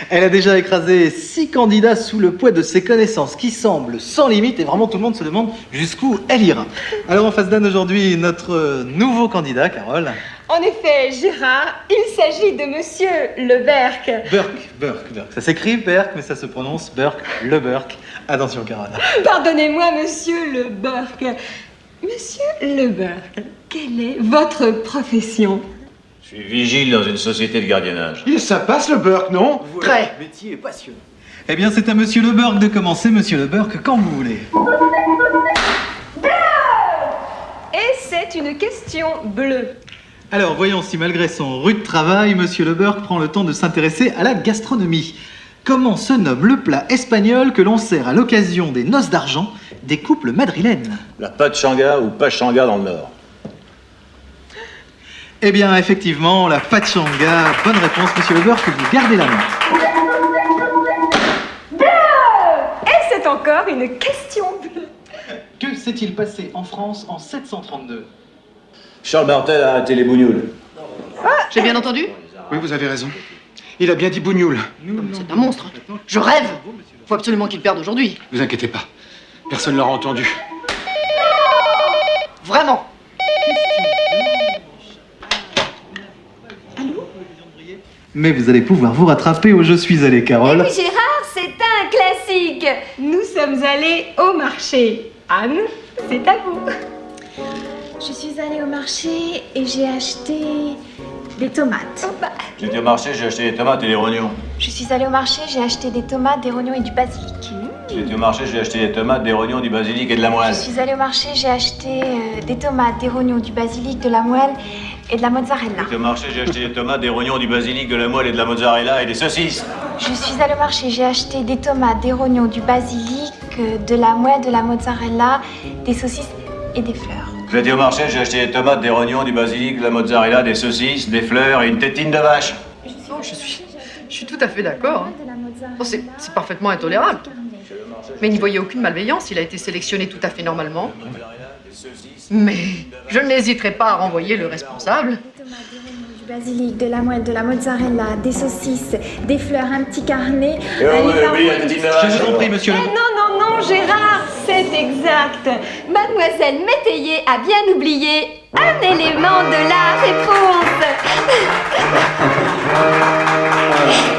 Elle a déjà écrasé 6 candidats sous le poids de ses connaissances qui semblent sans limite et vraiment tout le monde se demande jusqu'où elle ira. Alors en face d'Anne aujourd'hui, notre nouveau candidat, Carole. En effet, Gérard, il s'agit de Monsieur Le Berk. Burke. Ça s'écrit Berk, mais ça se prononce Burke, Le Burke. Attention, Carole. Pardonnez-moi, Monsieur Le Berk. Monsieur Le Berk, quelle est votre profession? Je suis vigile dans une société de gardiennage. Ça passe le Burke, non? Très. Le métier est passionnant. Eh bien, c'est à Monsieur Le Burke de commencer, Monsieur Le Burke, quand vous voulez. Et c'est une question bleue. Alors, voyons si malgré son rude travail, Monsieur Le Burke prend le temps de s'intéresser à la gastronomie. Comment se nomme le plat espagnol que l'on sert à l'occasion des noces d'argent des couples madrilènes? La pachanga ou pachanga dans le Nord. Eh bien, effectivement, la pachanga. Bonne réponse, Monsieur Le Burke, vous gardez la main. Et c'est encore une question bleue. Que s'est-il passé en France en 732? Charles Martel a arrêté les bougnoules. J'ai bien entendu? Oui, vous avez raison. Il a bien dit bougnoule. C'est un monstre. Je rêve. Faut absolument qu'il perde aujourd'hui. Ne vous inquiétez pas. Personne l'aura entendu. Vraiment. Mais vous allez pouvoir vous rattraper au Je suis allé, Carole. Oui, Gérard, c'est un classique. Nous sommes allés au marché. Anne, c'est à vous. Je suis allée au marché et j'ai acheté des tomates. J'étais au marché, j'ai acheté des tomates et des rognons. Je suis allée au marché, j'ai acheté des tomates, des rognons et du basilic. J'étais au marché, j'ai acheté des tomates, des rognons, du basilic et de la moelle. Je suis allée au marché, j'ai acheté des tomates, des rognons, du basilic, de la moelle et de la mozzarella. J'étais au marché, j'ai acheté des tomates, des rognons, du basilic, de la moelle et de la mozzarella et des saucisses. Je suis allée au marché, j'ai acheté des tomates, des rognons, du basilic, de la moelle, de la mozzarella, des saucisses et des fleurs. J'étais au marché, j'ai acheté des tomates, des rognons, du basilic, de la mozzarella, des saucisses, des fleurs et une tétine de vache. Oh, je suis tout à fait d'accord. Oh, c'est parfaitement intolérable. Mais n'y voyez aucune malveillance, il a été sélectionné tout à fait normalement. Mais je n'hésiterai pas à renvoyer le responsable. Du basilic, de la moelle, de la mozzarella, des saucisses, des fleurs, un petit carnet. Et oui, la tétine de vache. Je vous en prie, monsieur le... Non, Gérard, c'est exact. Mademoiselle Métayer a bien oublié un élément de la réponse.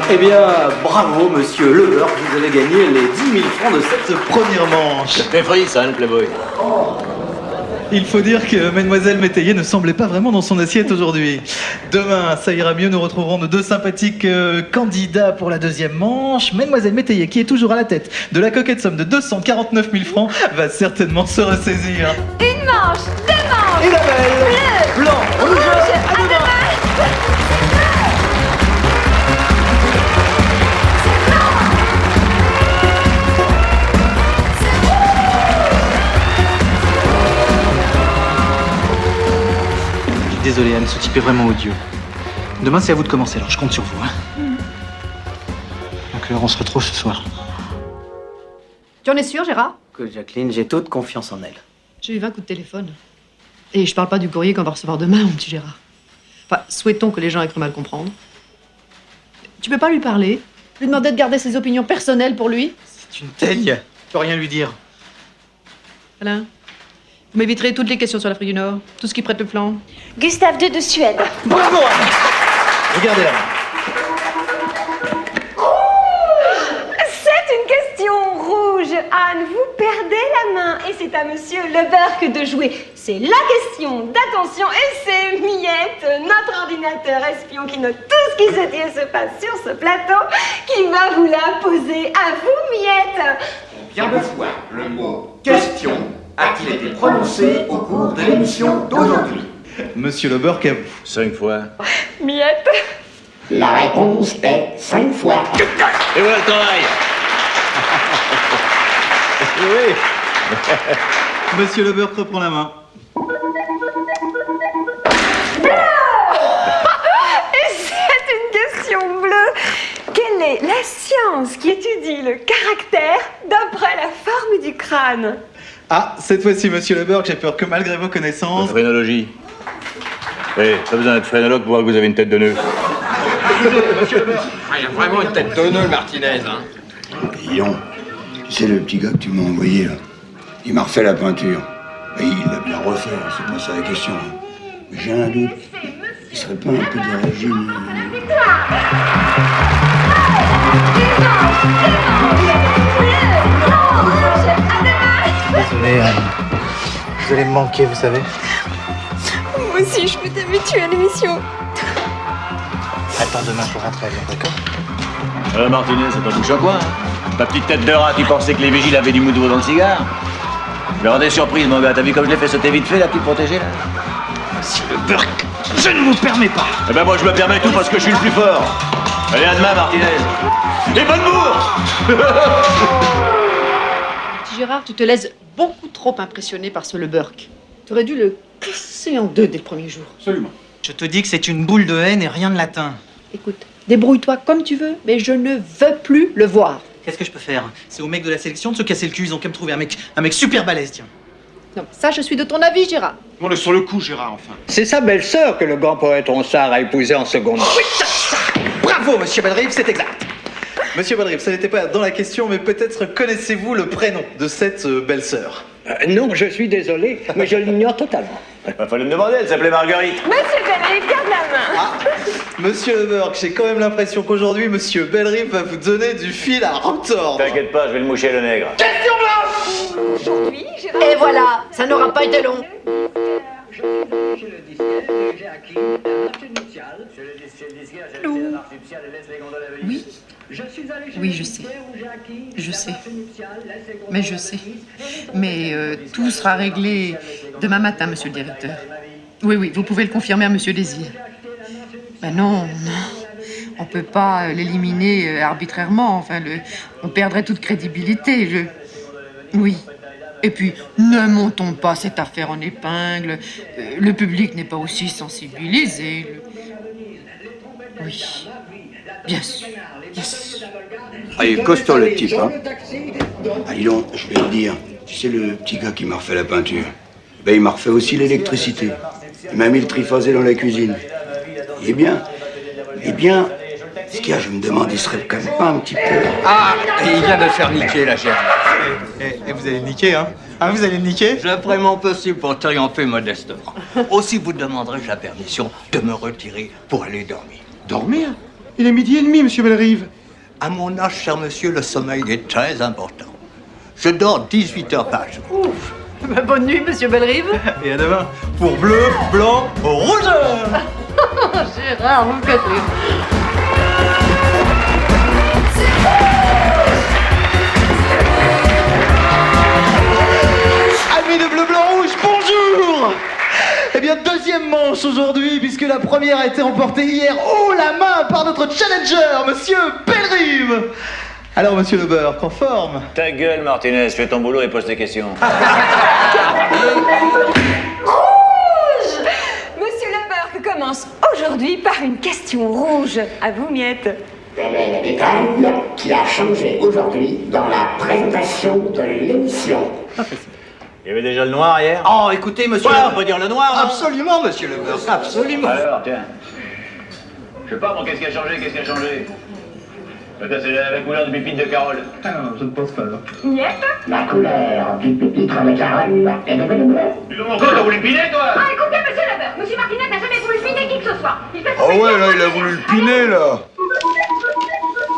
Eh bien, bravo, Monsieur Le Burke, vous avez gagné les 10 000 francs de cette première manche. C'était free, ça, le Playboy. Il faut dire que Mademoiselle Métayer ne semblait pas vraiment dans son assiette aujourd'hui. Demain, ça ira mieux, nous retrouverons nos 2 sympathiques candidats pour la 2e manche. Mademoiselle Métayer, qui est toujours à la tête de la coquette somme de 249 000 francs, va certainement se ressaisir. Une manche, 2 manches. Et la belle, bleu, blanc, rouge, à demain. Désolé Anne, ce type est vraiment odieux. Demain c'est à vous de commencer, alors je compte sur vous. Hein. Donc on se retrouve ce soir. Tu en es sûr, Gérard? Écoute, Jacqueline, j'ai toute confiance en elle. J'ai eu 20 coups de téléphone. Et je parle pas du courrier qu'on va recevoir demain, mon petit Gérard. Enfin, souhaitons que les gens aient cru mal comprendre. Tu peux pas lui parler? Lui demander de garder ses opinions personnelles pour lui? C'est une teigne. Je peux rien lui dire. Alain, vous m'éviterez toutes les questions sur l'Afrique du Nord, tout ce qui prête le flanc. Gustave II de Suède. Bravo Anne. Regardez la main. la main et c'est à monsieur Le Burke de jouer. C'est la question d'attention et c'est Miette, notre ordinateur espion qui note tout ce qui se dit et se passe sur ce plateau, qui va vous la poser à vous, Miette. Bien de fois, le mot question a-t-il été prononcé au cours de l'émission d'aujourd'hui? Monsieur Le Burke, à vous. 5 fois. Miette. La réponse est 5 fois. Et voilà le travail. Oui. Monsieur Le Burke reprend la main. Et c'est une question bleue. Quelle est la science qui étudie le caractère d'après la forme du crâne? Ah, cette fois-ci, monsieur Le Burke, j'ai peur que malgré vos connaissances... La phrénologie. Eh, pas besoin d'être phrénologue pour voir que vous avez une tête de nœud. Monsieur Le Burke. Il a vraiment une tête de nœud, Martinez, hein. Guillaume, tu sais le petit gars que tu m'as envoyé là, il m'a refait la peinture. Et il l'a bien refait, c'est pas ça la question. Mais j'ai un doute, il serait pas un peu d'origine... Désolé, vous allez me manquer, vous savez. Moi aussi, je peux t'habituer à l'émission. Attends demain pour rentrer à Lyon, d'accord? Martinez, c'est pas bouche à quoi, hein. Ta petite tête de rat, tu pensais que les vigiles avaient du moudre dans le cigare? Je vais des surprises, mon gars. T'as vu comme je l'ai fait sauter vite fait, la petite protégée, là? Monsieur Le Burke, je ne vous permets pas. Eh ben moi, je me permets tout parce que je suis le plus fort. Allez, à demain, Martinez. Et bonne bourre. Petit Gérard, tu te laisses beaucoup trop impressionner par ce Le Burke. Tu aurais dû le casser en deux dès le premier jour. Absolument. Je te dis que c'est une boule de haine et rien de latin. Écoute, débrouille-toi comme tu veux, mais je ne veux plus le voir. Qu'est-ce que je peux faire? C'est au mec de la sélection de se casser le cul, ils ont qu'à me trouver un mec super balèze, tiens. Non, ça, je suis de ton avis, Gérard. On est sur le coup, Gérard, enfin. C'est sa belle-sœur que le grand poète Ronsard a épousé en seconde. Bravo, monsieur Bellerive, c'est exact. Monsieur Bellerive, ça n'était pas dans la question, mais peut-être connaissez-vous le prénom de cette belle-sœur? Non, je suis désolé, mais je l'ignore totalement. Fallait me demander, elle s'appelait Marguerite. Monsieur Bellerive, garde la main. Monsieur Le Burke, j'ai quand même l'impression qu'aujourd'hui, monsieur Bellerive va vous donner du fil à retordre. T'inquiète pas, je vais le moucher, le nègre. Question blanche. Aujourd'hui, Gérard... Et voilà, ça n'aura pas été long. Oui. Oui, je sais. Je sais. Mais je sais. Mais tout sera réglé demain matin, monsieur le directeur. Oui, oui, vous pouvez le confirmer à monsieur Désir. Ben non, non. On peut pas l'éliminer arbitrairement. Enfin, on perdrait toute crédibilité. Oui. Et puis, ne montons pas cette affaire en épingle. Le public n'est pas aussi sensibilisé. Oui. Bien sûr. Bien sûr. Ah, il est costaud le type, hein. Ah, dis donc, je vais le dire, tu sais le petit gars qui m'a refait la peinture, ben il m'a refait aussi l'électricité. Il m'a mis le triphasé dans la cuisine. Eh bien, ce qu'il y a, je me demande, il serait quand même pas un petit peu... Ah, il vient de le faire niquer, la chère. Et vous allez le niquer, hein? Ah, vous allez le niquer? Je ferai mon possible pour triompher modestement. Aussi vous demanderai-je la permission de me retirer pour aller dormir. Dormir? Il est 12h30, monsieur Bellerive. À mon âge, cher monsieur, le sommeil est très important. Je dors 18 heures par jour. Ben, bonne nuit, monsieur Bellerive. Et à demain pour bleu, blanc, rouge. Gérard, vous me faites rire. Amis de bleu, blanc, rouge, bonjour. Eh bien, deuxième manche aujourd'hui, puisque la première a été remportée hier haut la main par notre challenger, monsieur Bellerive. Alors, monsieur Le Burke, en forme? Ta gueule, Martinez, fais ton boulot et pose tes questions. Rouge. Monsieur Le Burke commence aujourd'hui par une question rouge. À vous, Miette. Quel est le détail qui a changé aujourd'hui dans la présentation de l'émission? Il y avait déjà le noir hier? Oh, écoutez, monsieur... Ouais, on peut dire le noir, non? Absolument, monsieur Le Burke, absolument. Alors, tiens. Je sais pas, moi, qu'est-ce qui a changé? Peut-être c'est la couleur du pupitre de Carole. Ah non, je ne pense pas, là. Miette. La couleur du pupitre de Carole est devenue bleue. Dis donc, mon con, t'as voulu piner, toi? Ah, écoutez, monsieur Le Burke, monsieur Martinez n'a jamais voulu piner qui que ce soit. Il fait Ah ouais, là, il a voulu le piner, là.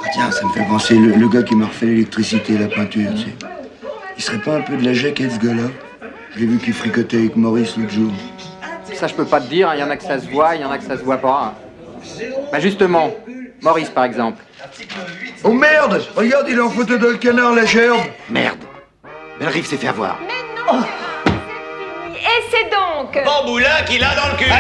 Ah tiens, ça me fait penser, le gars qui m'a refait l'électricité et la peinture, tu sais. Il serait pas un peu de la jaquette, ce gars-là? Je l'ai vu qu'il fricotait avec Maurice l'autre jour. Ça, je peux pas te dire. Il y en a que ça se voit, il y en a que ça se voit pas. Bah justement, Maurice, par exemple. Oh merde! Regarde, il est en photo dans le canard, la gerbe! Merde. Bellerive s'est fait avoir. Et c'est donc... Bamboula qu'il a dans le cul.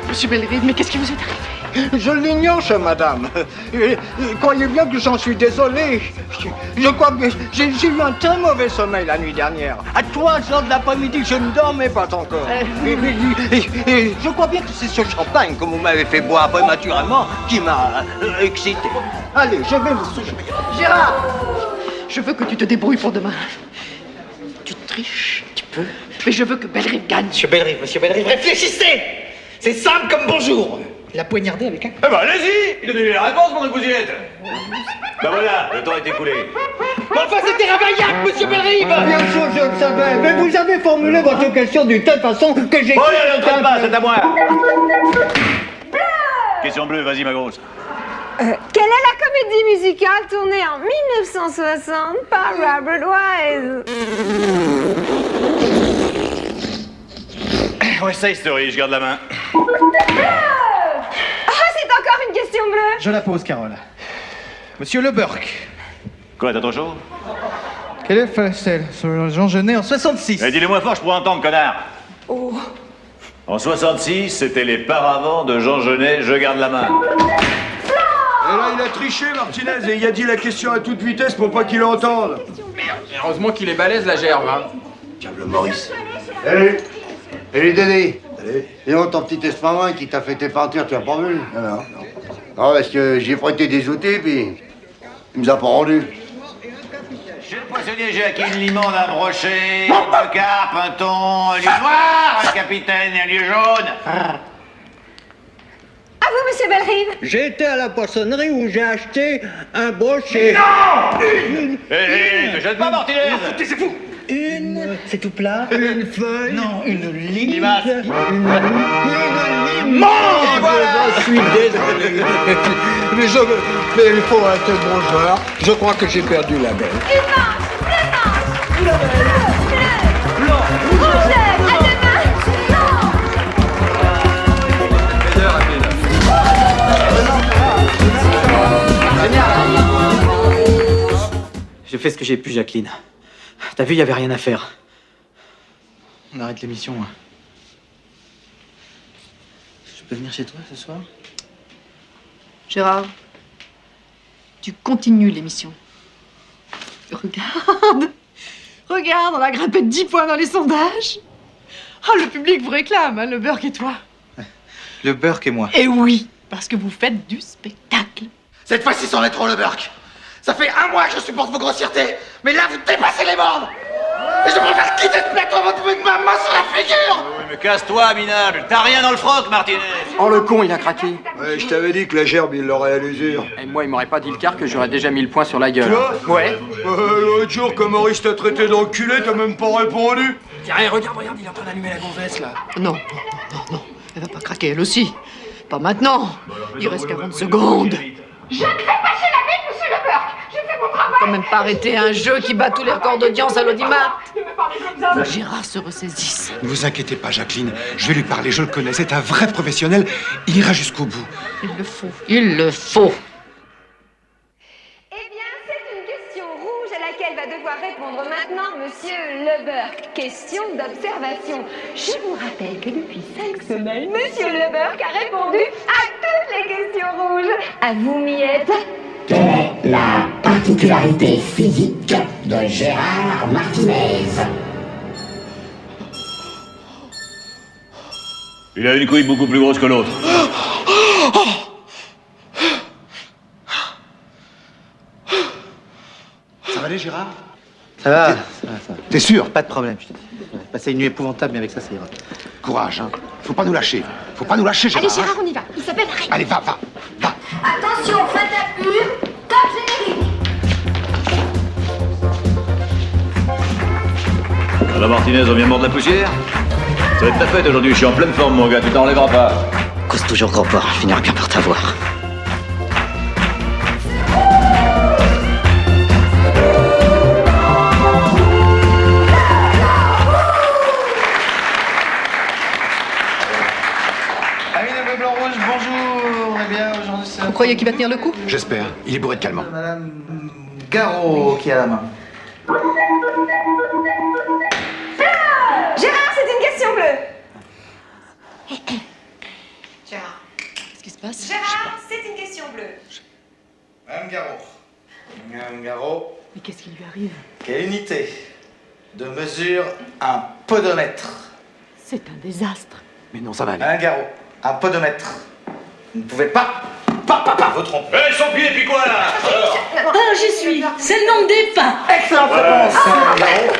Monsieur Bellerive, mais qu'est-ce qui vous est arrivé? Je l'ignore, madame. Croyez bien que j'en suis désolé. Je crois que j'ai eu un très mauvais sommeil la nuit dernière. À 3h de l'après-midi, je ne dormais pas encore. Et je crois bien que c'est ce champagne que vous m'avez fait boire prématurément qui m'a excité. Allez, je vais vous soucher. Gérard, je veux que tu te débrouilles pour demain. Tu triches, tu peux, mais je veux que Bellerive gagne. Monsieur Bellerive, réfléchissez. C'est simple comme bonjour. La poignarder avec un... Eh ben allez-y! Donnez-lui la réponse pendant que vous y êtes! Ben voilà, le temps est écoulé. Mais enfin, c'était ravaillac, monsieur Bellerive! Bien sûr, je le savais, mais vous avez formulé votre question d'une telle façon que j'ai... Oh, allez, ne traite pas, c'est à moi! Question bleue, vas-y, ma grosse. Quelle est la comédie musicale tournée en 1960 par Robert Wise? Ouais, ça, Story, je garde la main. C'est encore une question bleue. Je la pose, Carole. Monsieur Le Burke. Quoi, t'as trop chaud? Quel est Falstel sur Jean Genet en 66? Dis-le-moi fort, je pourrais entendre, connard. Oh. En 66, c'était les paravents de Jean Genet, je garde la main. Et là, il a triché, Martinez, et il a dit la question à toute vitesse pour pas qu'il l'entende. Merde, heureusement qu'il est balèze, la gerbe, hein. Tiens, le Maurice. Salut. Salut, Dédé. Salut. Et non, ton petit espadin qui t'a fait tes peintures, tu as pas vu? Non. Non, parce que j'ai prêté des outils, puis il nous a pas rendu. Chez le poissonnier Jacqueline Limande, un brochet, deux carpes, un thon, un lieu noir, un capitaine et un lieu jaune. À vous, monsieur Bellerive. J'ai été à la poissonnerie où j'ai acheté un brochet. Non! Hé, ne jette pas, Martinez! Écoutez, c'est fou! Une, c'est tout plat. Une feuille. Non, une ligne. Limace. Une limande. Je suis désolé. Mais il faut être bon joueur. Je crois que j'ai perdu la belle. J'ai fait ce que j'ai pu, Jacqueline. T'as vu, il y avait rien à faire. On arrête l'émission. Hein. Je peux venir chez toi ce soir? Gérard, tu continues l'émission. Regarde, on a grimpé de 10 points dans les sondages. Ah, le public vous réclame, hein, le Burke et toi. Le Burke et moi. Et oui, parce que vous faites du spectacle. Cette fois-ci, c'en est trop, le Burke. Ça fait un mois que je supporte vos grossièretés, mais là, vous dépassez les bornes. Et je préfère quitter ce plateau avant de vous mettre ma main sur la figure. Oui, mais casse-toi, minable. T'as rien dans le froc, Martinez. Oh, le con, il a craqué. Ouais, je t'avais dit que la gerbe, il l'aurait à l'usure. Et moi, il m'aurait pas dit le quart que j'aurais déjà mis le poing sur la gueule. Toi? Ouais. L'autre jour, quand Maurice t'a traité d'enculé, t'as même pas répondu. Tiens, regarde, il est en train d'allumer la gonzesse, là. Non. Elle va pas craquer, elle aussi. Pas maintenant. Il reste 40 secondes. Je ne fais pas chez la ville, monsieur Le Burke. Je fais mon travail. Quand même pas arrêter un jeu qui bat tous les records d'audience à l'audimat. Ne me parlez comme ça. Gérard se ressaisisse. Ne vous inquiétez pas, Jacqueline. Je vais lui parler, je le connais. C'est un vrai professionnel. Il ira jusqu'au bout. Il le faut. Il le faut. Eh bien, c'est une question rouge à laquelle va devoir répondre maintenant monsieur Le Burke. Question d'observation. Je vous rappelle que depuis 5 semaines, monsieur Le Burke a répondu à toutes les questions rouges. À vous, Miette. Quelle est la particularité physique de Gérard Martinez? Il a une couille beaucoup plus grosse que l'autre. Ça va aller, Gérard? Ça va. T'es sûr? Pas de problème, je te dis. J'ai passé une nuit épouvantable, mais avec ça, ça ira. Courage, hein. Faut pas nous lâcher. Faut pas nous lâcher, Gérard. Allez, Gérard, on y va. Il s'appelle Harry. Allez, va. Attention, faites la pub. Top générique. va, Martinez, on vient mordre la poussière? Ça va être ta fête aujourd'hui, je suis en pleine forme, mon gars, tu t'enlèveras pas. Cause toujours grand port, je finirai bien par t'avoir. Amis de bleu, blanc, rouge, bonjour. Eh bien, aujourd'hui, c'est... Vous croyez qu'il va tenir le coup? J'espère. Il est bourré de calmant. Madame Garot qui a la main. Gérard, c'est une question bleue. Gérard, qu'est-ce qui se passe? Gérard, c'est une question bleue. Madame Garot. Madame Garot. Mais qu'est-ce qui lui arrive? Quelle unité de mesure un podomètre? C'est un désastre. Mais non, ça va aller. Madame Garot, un podomètre. Vous ne pouvez pas vous tromper. Hé, son pied, puis quoi, là? Ah, j'y suis. C'est le nombre des pas. Excellente réponse, Madame Garot.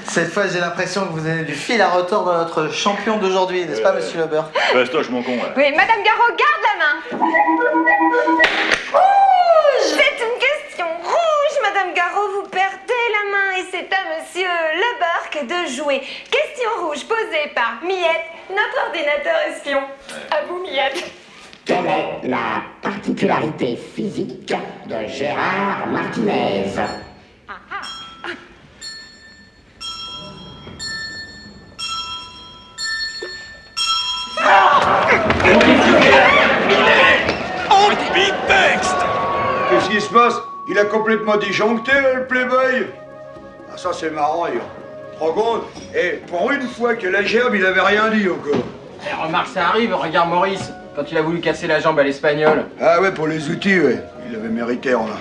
Cette fois, j'ai l'impression que vous avez du fil à retordre dans notre champion d'aujourd'hui, n'est-ce pas, monsieur Le Beurre? Festoche, mon con, là. Oui, Madame Garot, garde la main. Rouge! C'est une question rouge, Madame Garot. Vous perdez la main et c'est à Monsieur Le Burke de jouer. Question rouge posée par Miette, notre ordinateur espion. À vous, Miette. Quelle est la particularité physique de Gérard Martinez? Anti-texte! Qu'est-ce qui se passe? Il a complètement disjoncté, le playboy. Ah, ça, c'est marrant, il te rends compte? Et pour une fois que la gerbe, il avait rien dit encore. Eh, remarque, ça arrive, regarde Maurice, quand il a voulu casser la jambe à l'Espagnol. Ah ouais, pour les outils, ouais. Il avait mérité, en a.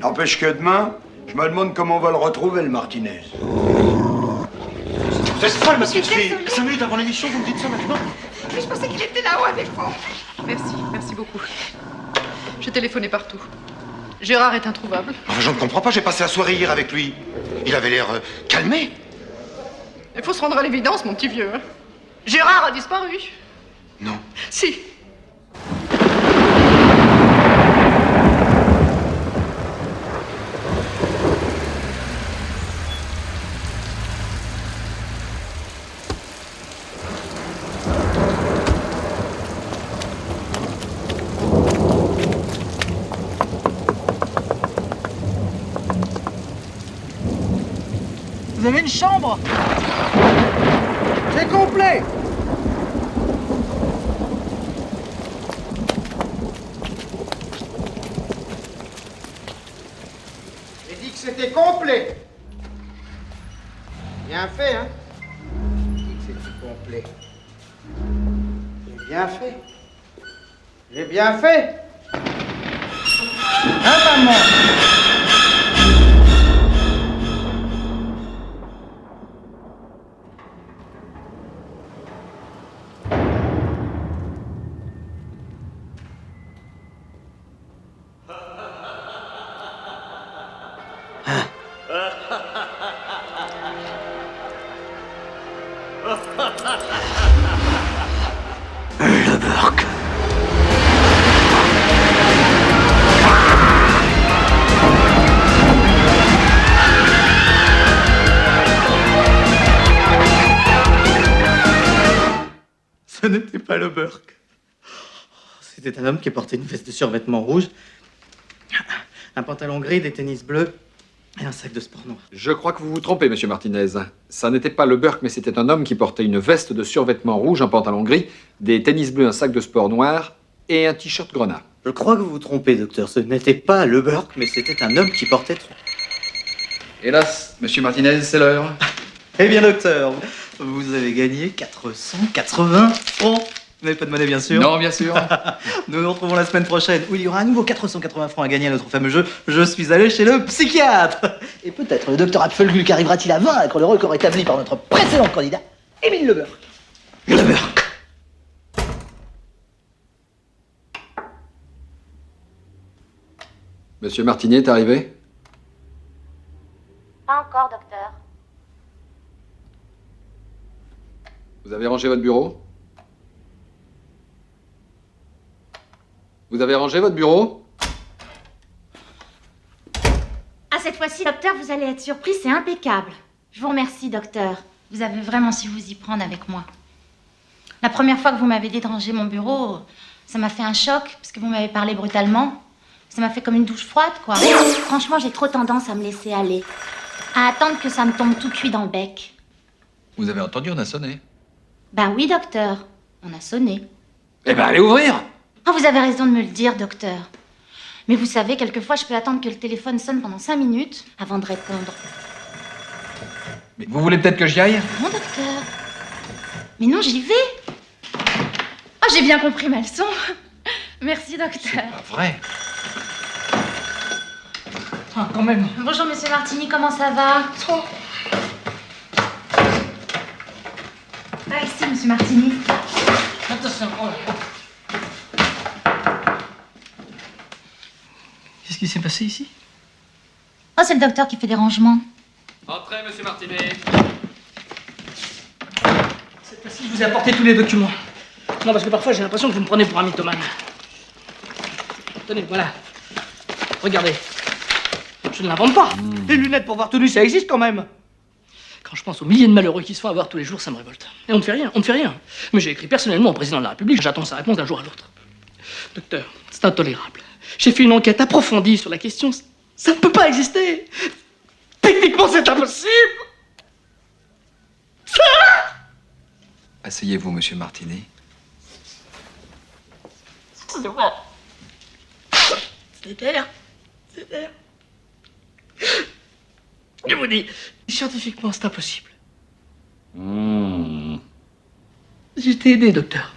N'empêche que demain, je me demande comment on va le retrouver, le Martinez. Vous êtes folle, monsieur Tsui. 5 minutes avant l'émission, vous me dites ça maintenant? Mais je pensais qu'il était là-haut avec vous. Merci beaucoup. J'ai téléphoné partout. Gérard est introuvable. Enfin, je ne comprends pas, j'ai passé la soirée hier avec lui. Il avait l'air calmé. Il faut se rendre à l'évidence, mon petit vieux. Gérard a disparu. Non. Si. Vous avez une chambre? C'est complet. J'ai dit que c'était complet. Bien fait, hein? J'ai dit que c'était complet. J'ai bien fait. J'ai bien fait. Hein, maman? Le Burke. Ce n'était pas le Burke. C'était un homme qui portait une veste de survêtement rouge, un pantalon gris, des tennis bleus et un sac de sport noir. Je crois que vous vous trompez, monsieur Martinez. Ça n'était pas le Burke, mais c'était un homme qui portait une veste de survêtement rouge, un pantalon gris, des tennis bleus, un sac de sport noir et un t-shirt grenat. Je crois que vous vous trompez, docteur. Ce n'était pas le Burke, mais c'était un homme qui portait... Hélas, monsieur Martinez, c'est l'heure. Eh bien, docteur, vous avez gagné 480 francs. Vous n'avez pas de monnaie, bien sûr? Non, bien sûr. Nous nous retrouvons la semaine prochaine où il y aura à nouveau 480 francs à gagner à notre fameux jeu. Je suis allé chez le psychiatre. Et peut-être le docteur Apfelgluck arrivera-t-il à vaincre le record établi par notre précédent candidat, Émile Le Burke. Le Burke. Monsieur Martinet est arrivé? Pas encore, docteur. Vous avez rangé votre bureau? Vous avez rangé votre bureau? Ah, cette fois-ci, docteur, vous vous allez être surpris, c'est impeccable. Je vous remercie, docteur. Vous avez vraiment su vous y prendre avec moi. La première fois que vous m'avez dit de ranger mon bureau, ça m'a fait un choc, parce que vous m'avez parlé brutalement. Ça m'a fait comme une douche froide, quoi. Franchement, j'ai trop tendance à me laisser aller. À attendre que ça me tombe tout cuit dans le bec. Vous avez entendu, on a sonné. Ben oui, docteur. On a sonné. Eh ben, allez ouvrir. Oh, vous avez raison de me le dire, docteur. Mais vous savez, quelquefois, je peux attendre que le téléphone sonne pendant 5 minutes avant de répondre. Mais vous voulez peut-être que j'y aille? Non, docteur. Mais non, j'y vais. Oh, j'ai bien compris ma leçon. Merci, docteur. Pas vrai. Ah, quand même. Bonjour, monsieur Martini, comment ça va? Ah, ici, monsieur Martini. Attention. Oh là. Qu'est-ce qui s'est passé ici? Oh, c'est le docteur qui fait des rangements. Entrez, monsieur Martinet. Cette fois-ci, je vous ai apporté tous les documents. Non, parce que parfois, j'ai l'impression que vous me prenez pour un mythomane. Tenez, voilà. Regardez. Je ne l'invente pas. Les lunettes pour voir tout nu, ça existe quand même. Quand je pense aux milliers de malheureux qui se font avoir tous les jours, ça me révolte. Et on ne fait rien, on ne fait rien. Mais j'ai écrit personnellement au président de la République, j'attends sa réponse d'un jour à l'autre. Docteur, c'est intolérable. J'ai fait une enquête approfondie sur la question. Ça ne peut pas exister. Techniquement, c'est impossible. Asseyez-vous, monsieur Martinet. Excusez-moi. C'est l'air. C'est l'air. Je vous dis, scientifiquement, c'est impossible. J'ai été aidé, docteur.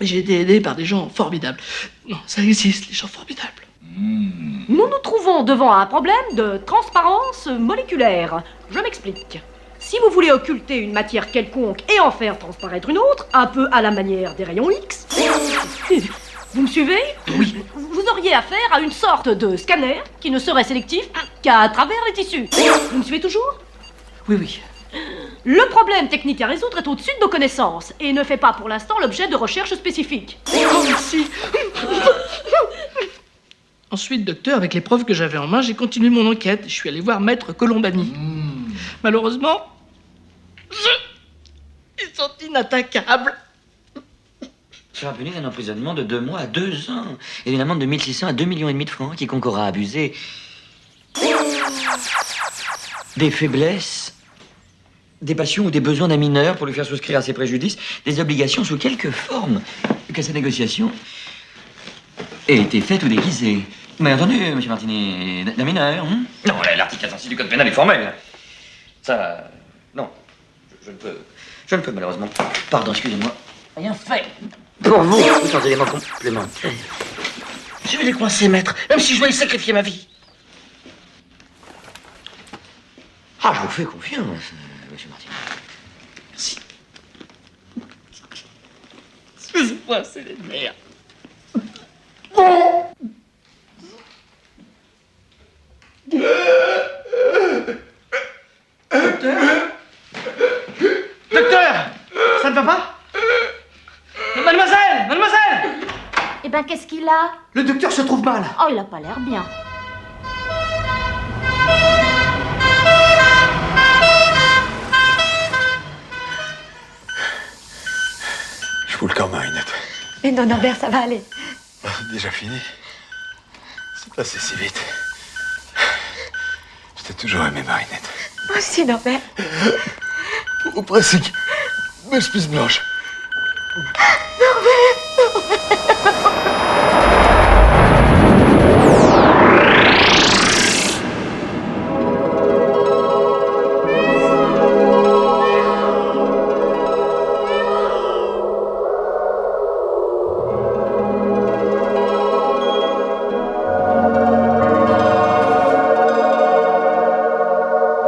J'ai été aidé par des gens formidables. Non, ça existe, les gens formidables. Nous nous trouvons devant un problème de transparence moléculaire. Je m'explique. Si vous voulez occulter une matière quelconque et en faire transparaître une autre, un peu à la manière des rayons X, vous me suivez? Oui. Vous auriez affaire à une sorte de scanner qui ne serait sélectif qu'à travers les tissus. Vous me suivez toujours? Oui, oui. Le problème technique à résoudre est au-dessus de nos connaissances et ne fait pas pour l'instant l'objet de recherches spécifiques. Oh, merci. Ensuite, docteur, avec les preuves que j'avais en main, j'ai continué mon enquête. Je suis allé voir Maître Colombani. Malheureusement, ils sont inattaquables. Tu as puni d'un emprisonnement de 2 mois à 2 ans et d'une amende de 1600 à 2,5 millions de francs. Quiconque aura abusé des faiblesses, des passions ou des besoins d'un mineur pour lui faire souscrire à ses préjudices des obligations sous quelque forme que sa négociation ait été faite ou déguisée. Vous m'avez entendu, monsieur Martini, d'un mineur, hein? Non, l'article 406 du code pénal est formel. Ça, non, je ne peux malheureusement. Pardon, excusez-moi. Rien fait. Pour vous, sans élément complémentaire. Je vais les coincer, maître, même si je dois y sacrifier ma vie. Ah, je vous fais confiance, monsieur Martini. Merci. Excusez-moi, c'est les nerfs. Docteur, ça ne va pas? Mademoiselle, mademoiselle! Eh ben, qu'est-ce qu'il a? Le docteur se trouve mal. Oh, il a pas l'air bien. Je fous le camp, Marinette. Mais non, Norbert, ça va aller. Déjà fini? C'est passé si vite. Je t'ai toujours aimé, Marinette. Moi aussi, Norbert. Au principe, mes spices blanches.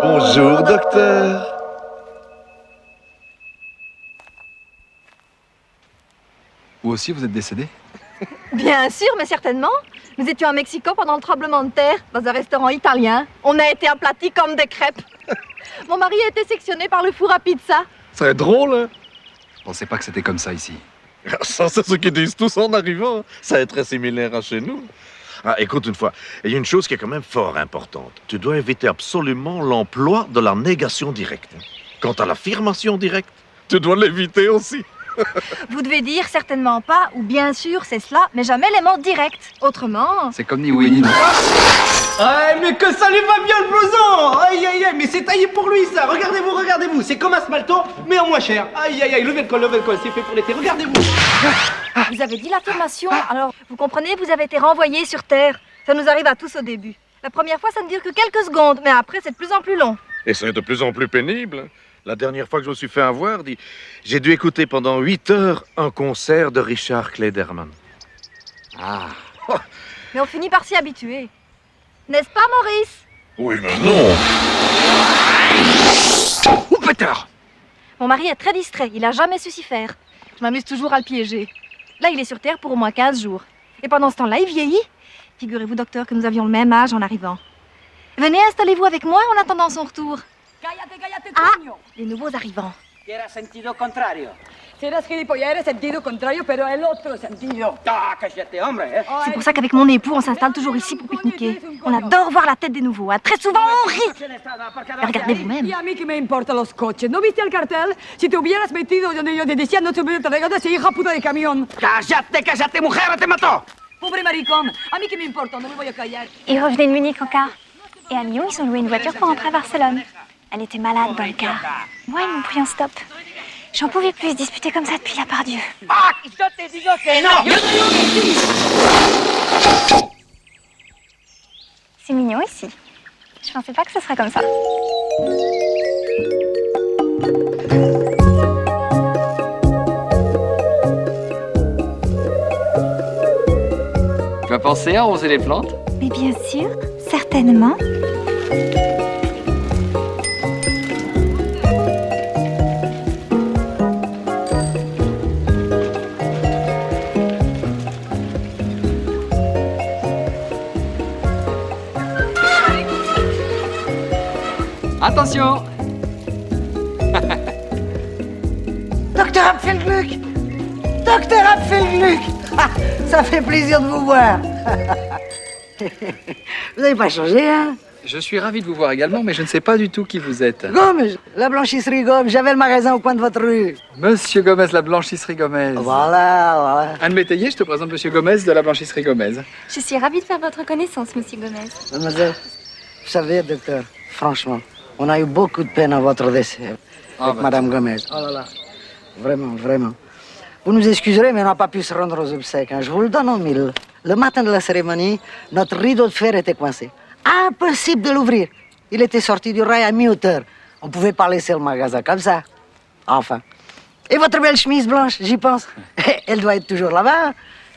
Bonjour, docteur. Vous aussi, vous êtes décédé? Bien sûr, mais certainement. Nous étions à Mexico pendant le tremblement de terre, dans un restaurant italien. On a été aplatis comme des crêpes. Mon mari a été sectionné par le four à pizza. C'est drôle, hein? Je pensais pas que c'était comme ça ici. Ça, c'est ce qu'ils disent tous en arrivant. Ça est très similaire à chez nous. Ah, écoute une fois, il y a une chose qui est quand même fort importante. Tu dois éviter absolument l'emploi de la négation directe. Quant à l'affirmation directe, tu dois l'éviter aussi. Vous devez dire certainement pas ou bien sûr c'est cela, mais jamais les mots directs. Autrement... C'est comme ni oui ni non. Ah, mais que ça lui va bien le blouson! Aïe aïe aïe, mais c'est taillé pour lui ça! Regardez-vous, regardez-vous! C'est comme un smalton, mais en moins cher! Aïe aïe aïe, levez le col, c'est fait pour l'été, regardez-vous! Vous avez dit l'affirmation, alors vous comprenez, vous avez été renvoyé sur Terre. Ça nous arrive à tous au début. La première fois, ça ne dure que quelques secondes, mais après, c'est de plus en plus long. Et c'est de plus en plus pénible. La dernière fois que je me suis fait avoir, j'ai dû écouter pendant 8 heures un concert de Richard Klederman. Ah. Mais on finit par s'y habituer. N'est-ce pas, Maurice? Oui, mais non. Oh, pétard! Mon mari est très distrait, il a jamais su s'y faire. Je m'amuse toujours à le piéger. Là, il est sur Terre pour au moins 15 jours. Et pendant ce temps-là, il vieillit. Figurez-vous, docteur, que nous avions le même âge en arrivant. Venez, installez-vous avec moi en attendant son retour. Ah, les nouveaux arrivants. Era sentido contrario. Si eres gilipollas, eres sentido contrario, pero el otro sentido. Ah, cállate, hombre, ¿eh? C'est pour ça qu'avec mon époux, on s'installe toujours ici pour pique-niquer. On adore voir la tête des nouveaux. Hein. Très souvent, on rit. Et regardez vous-même. Y a mí que me importa los coches. ¿No viste el cartel? Si te hubieras metido donde yo te decía, no te hubiera traído ese hija puta de camión. Cállate, mujer, te mató. Pobre maricón. A mí que me importa, no me voy a callar. Ils revenaient de Munich en car. Et à Lyon, ils ont loué une voiture pour rentrer à Barcelone. Elle était malade dans le car. Moi, ils m'ont pris en stop. J'en pouvais plus se disputer comme ça depuis la part Dieu. Ah, je te digo que no. C'est mignon ici. Je pensais pas que ce serait comme ça. Tu as pensé à arroser les plantes? Mais bien sûr, certainement. Attention! Docteur Apfelgluck! Docteur Apfelgluck! Ça fait plaisir de vous voir. Vous n'avez pas changé, hein? Je suis ravi de vous voir également, mais je ne sais pas du tout qui vous êtes. Gomez, la blanchisserie Gomez. J'avais le magasin au coin de votre rue. Monsieur Gomez, la blanchisserie Gomez. Voilà. Anne Métayer, je te présente Monsieur Gomez de la blanchisserie Gomez. Je suis ravie de faire votre connaissance, monsieur Gomez. Mademoiselle, vous savez, docteur, franchement, on a eu beaucoup de peine à votre décès avec Madame Gomez. Oh là là, vraiment, vraiment. Vous nous excuserez, mais on n'a pas pu se rendre aux obsèques. Hein. Je vous le donne en mille. Le matin de la cérémonie, notre rideau de fer était coincé. Impossible de l'ouvrir. Il était sorti du rail à mi-hauteur. On ne pouvait pas laisser le magasin comme ça. Enfin. Et votre belle chemise blanche, j'y pense. Elle doit être toujours là-bas.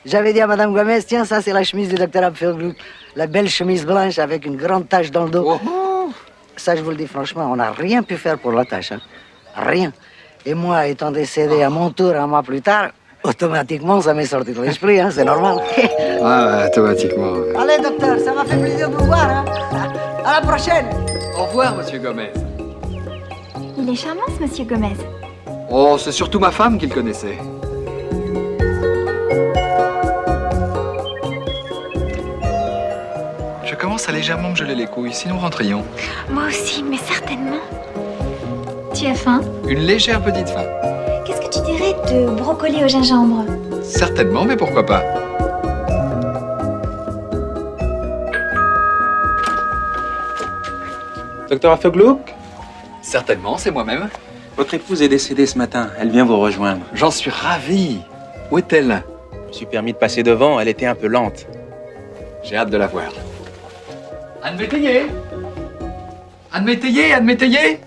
J'avais dit à Madame Gomez, tiens, ça c'est la chemise du docteur Apfelgluck. La belle chemise blanche avec une grande tache dans le dos. Oh. Ça, je vous le dis franchement, on n'a rien pu faire pour la tache. Hein. Rien. Et moi, étant décédé à mon tour un mois plus tard, automatiquement, ça m'est sorti de l'esprit, hein, c'est normal. Automatiquement. Allez, docteur, ça m'a fait plaisir de vous voir. Hein. À la prochaine. Au revoir, Monsieur Gomez. Il est charmant, ce monsieur Gomez. Oh, c'est surtout ma femme qu'il connaissait. Je commence à légèrement me geler les couilles, sinon rentrions. Moi aussi, mais certainement. Tu as faim? Une légère petite faim. Qu'est-ce que tu dirais de brocoli au gingembre? Certainement, mais pourquoi pas? Docteur Apfelgluck? Certainement, c'est moi-même. Votre épouse est décédée ce matin. Elle vient vous rejoindre. J'en suis ravi. Où est-elle? Je me suis permis de passer devant. Elle était un peu lente. J'ai hâte de la voir. Anne Métayer! Anne Métayer, Anne Métayer!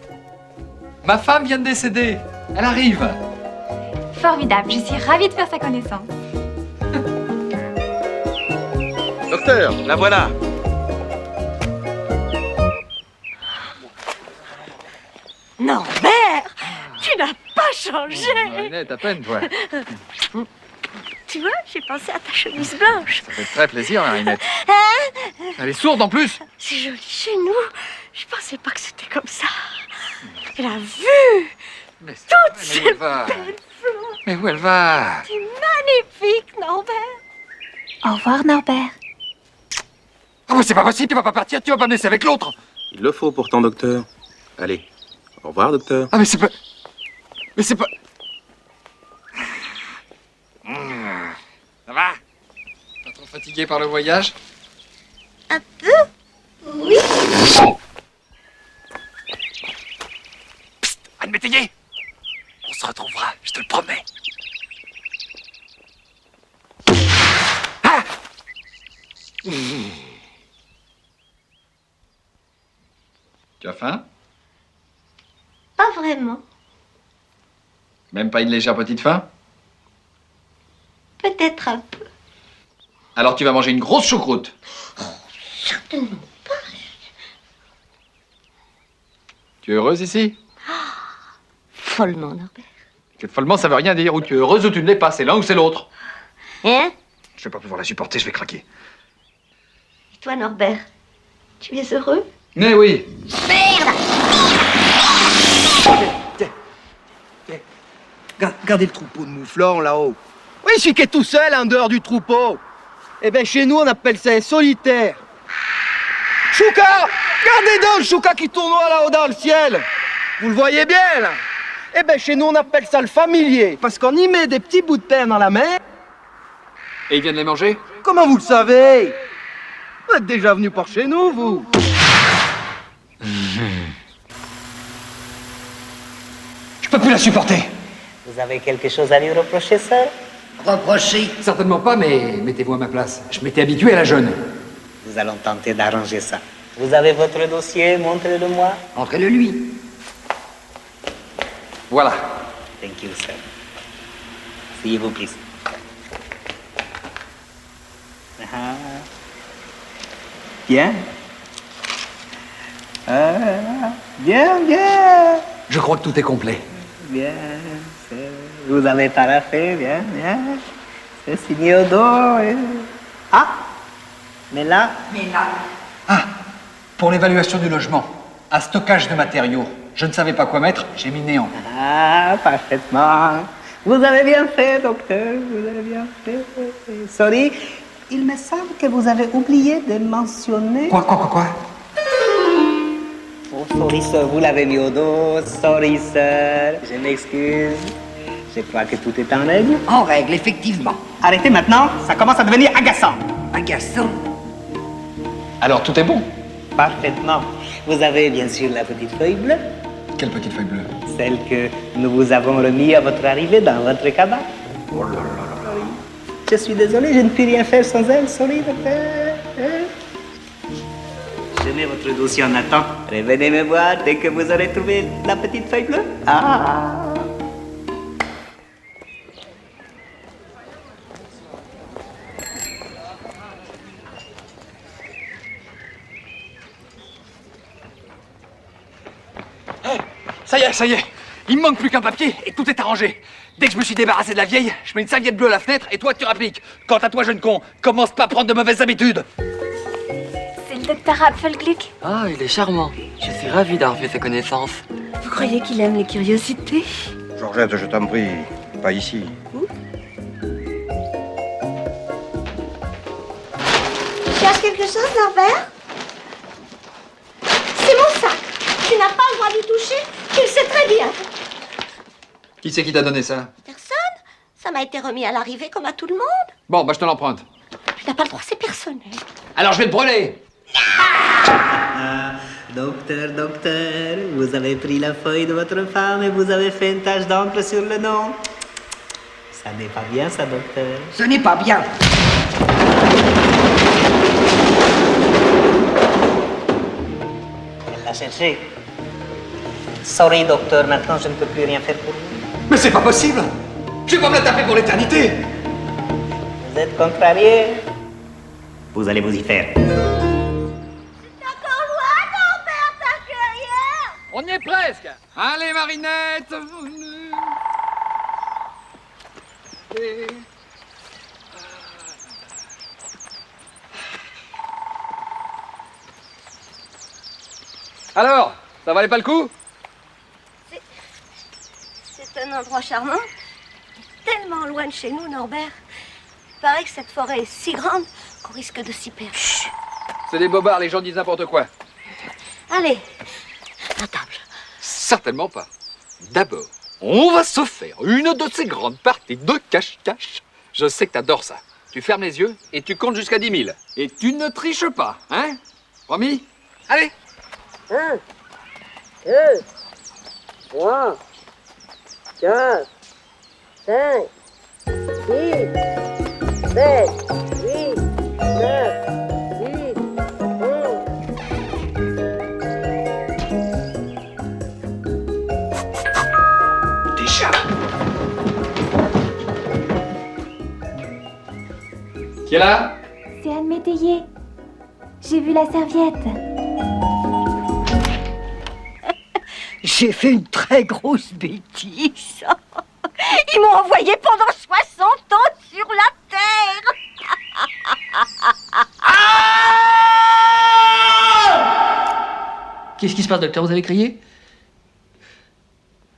Ma femme vient de décéder. Elle arrive. Formidable, je suis ravie de faire sa connaissance. Docteur, la voilà. Norbert, tu n'as pas changé. Marinette, à peine, toi. Tu vois, j'ai pensé à ta chemise blanche. Ça fait très plaisir, Marinette. Hein? Elle est sourde en plus. C'est joli chez nous. Je pensais pas que c'était comme ça. Et la vue. Mais toutes mais où ces elle va? belles fleurs. Mais où elle va? C'est magnifique, Norbert. Au revoir, Norbert. Oh, mais c'est pas possible, tu vas pas partir, tu vas pas me laisser avec l'autre. Il le faut pourtant, docteur. Allez, au revoir, docteur. Ah, mais c'est pas... Mais c'est pas... Ça va? Pas trop fatigué par le voyage? Un peu? Oui. Psst, Anne Métayer! On se retrouvera, je te le promets. Ah! Tu as faim? Pas vraiment. Même pas une légère petite faim? Peut-être un peu. Alors tu vas manger une grosse choucroute. Certainement pas. Tu es heureuse ici? Follement, Norbert. Follement, ça veut rien dire. Ou tu es heureuse ou tu ne l'es pas. C'est l'un ou c'est l'autre. Hein? Je vais pas pouvoir la supporter, je vais craquer. Et toi, Norbert, tu es heureux? Mais oui. Merde! Regardez le troupeau de mouflons là-haut. Oui, celui qui est tout seul en dehors du troupeau. Eh ben chez nous on appelle ça un solitaire. Chouka! Regardez donc le chouka qui tournoie là-haut dans le ciel. Vous le voyez bien là? Eh ben chez nous on appelle ça le familier. Parce qu'on y met des petits bouts de pain dans la main. Et ils viennent les manger? Comment vous le savez? Vous êtes déjà venu par chez nous, vous? Je peux plus la supporter. Vous avez quelque chose à lui reprocher, sœur? Reprocher? Certainement pas, mais mettez-vous à ma place. Je m'étais habitué à la jeune. Nous allons tenter d'arranger ça. Vous avez votre dossier, montrez-le moi. Montrez-le lui. Voilà. Thank you, sir. S'il vous plaît. Ah. Bien. Bien, bien. Je crois que tout est complet. Bien, vous avez paraffé, bien, bien. C'est signé au dos. Ah, mais là. Ah, pour l'évaluation du logement, un stockage de matériaux. Je ne savais pas quoi mettre, j'ai mis néant. Ah, parfaitement. Vous avez bien fait, docteur, vous avez bien fait. Sorry, il me semble que vous avez oublié de mentionner... Quoi? Oh, sorry, sir, vous l'avez mis au dos. Sorry, sir, je m'excuse. Je crois que tout est en règle. En règle, effectivement. Arrêtez maintenant, ça commence à devenir agaçant. Agaçant? Alors tout est bon? Parfaitement. Vous avez bien sûr la petite feuille bleue. Quelle petite feuille bleue? Celle que nous vous avons remise à votre arrivée dans votre cabane. Oh là là là là. Je suis désolé, je ne puis rien faire sans elle. Sorry, docteur. Je mets votre dossier en attente. Revenez me voir dès que vous aurez trouvé la petite feuille bleue. Ah! Ça y est. Il me manque plus qu'un papier et tout est arrangé. Dès que je me suis débarrassé de la vieille, je mets une serviette bleue à la fenêtre et toi tu rappliques. Quant à toi, jeune con, commence pas à prendre de mauvaises habitudes. C'est le docteur Apfelgluck. Ah, il est charmant. Je suis ravi d'avoir fait sa connaissance. Vous croyez qu'il aime les curiosités? Georgette, je t'en prie, pas ici. Tu cherches quelque chose, Norbert? C'est mon sac. Tu n'as pas le droit d'y toucher. Tu le sais très bien. Qui c'est qui t'a donné ça? Personne. Ça m'a été remis à l'arrivée comme à tout le monde. Bon, bah je te l'emprunte. Tu n'as pas le droit, c'est personnel. Alors je vais te brûler. Docteur, vous avez pris la feuille de votre femme et vous avez fait une tache d'encre sur le nom. Ça n'est pas bien, ça, docteur. Ce n'est pas bien. Elle l'a cherché. Sorry, docteur, maintenant je ne peux plus rien faire pour vous. Mais c'est pas possible. Je vais pas me la taper pour l'éternité. Vous êtes contrarié. Vous allez vous y faire. On y est presque. Allez, Marinette. Alors, ça valait pas le coup? C'est un endroit charmant. Tellement loin de chez nous, Norbert. Il paraît que cette forêt est si grande qu'on risque de s'y perdre. Chut. C'est des bobards, les gens disent n'importe quoi. Allez. Certainement pas. D'abord, on va se faire une de ces grandes parties de cache-cache. Je sais que t'adores ça. Tu fermes les yeux et tu comptes jusqu'à 10 000. Et tu ne triches pas, hein? Promis? Allez! 1, 2, 3, 4, 5, 6, 7, 8, 9, 10, 11. Déjà! Qui est là? C'est Anne Métayer. J'ai vu la serviette. J'ai fait une très grosse bêtise. Ils m'ont envoyé pendant 60 ans sur la Terre. Qu'est-ce qui se passe, docteur? Vous avez crié?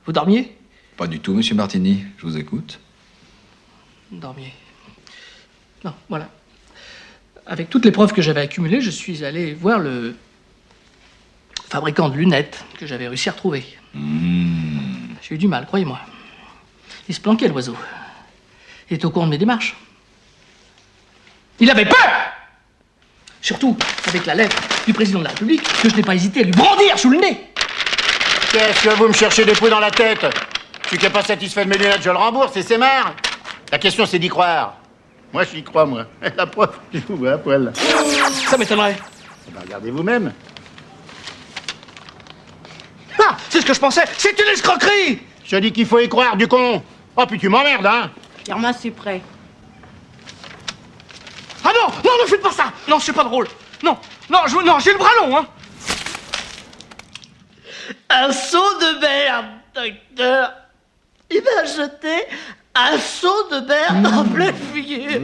Vous dormiez? Pas du tout, monsieur Martini. Je vous écoute. Vous dormiez. Non, voilà. Avec toutes les preuves que j'avais accumulées, je suis allé voir le fabricant de lunettes que j'avais réussi à retrouver. J'ai eu du mal, croyez-moi. Il se planquait, l'oiseau. Il était au courant de mes démarches. Il avait peur! Surtout avec la lettre du président de la République que je n'ai pas hésité à lui brandir sous le nez. Qu'est-ce que vous me cherchez des poules dans la tête? Celui qui n'est pas satisfait de mes lunettes, je le rembourse, et c'est marre. La question, c'est d'y croire. Moi, j'y crois, moi. La preuve, je vous vois à poil. Ça m'étonnerait. Ben, regardez vous-même. Ah, c'est ce que je pensais. C'est une escroquerie. Je te dis qu'il faut y croire, du con. Oh, puis tu m'emmerdes, hein. Irma, c'est prêt. Ah non, non, ne faites pas ça. Non, c'est pas drôle. Non, non, non, j'ai le bras long, hein. Un seau de merde, docteur. Il m'a jeté un seau de merde en pleine figure.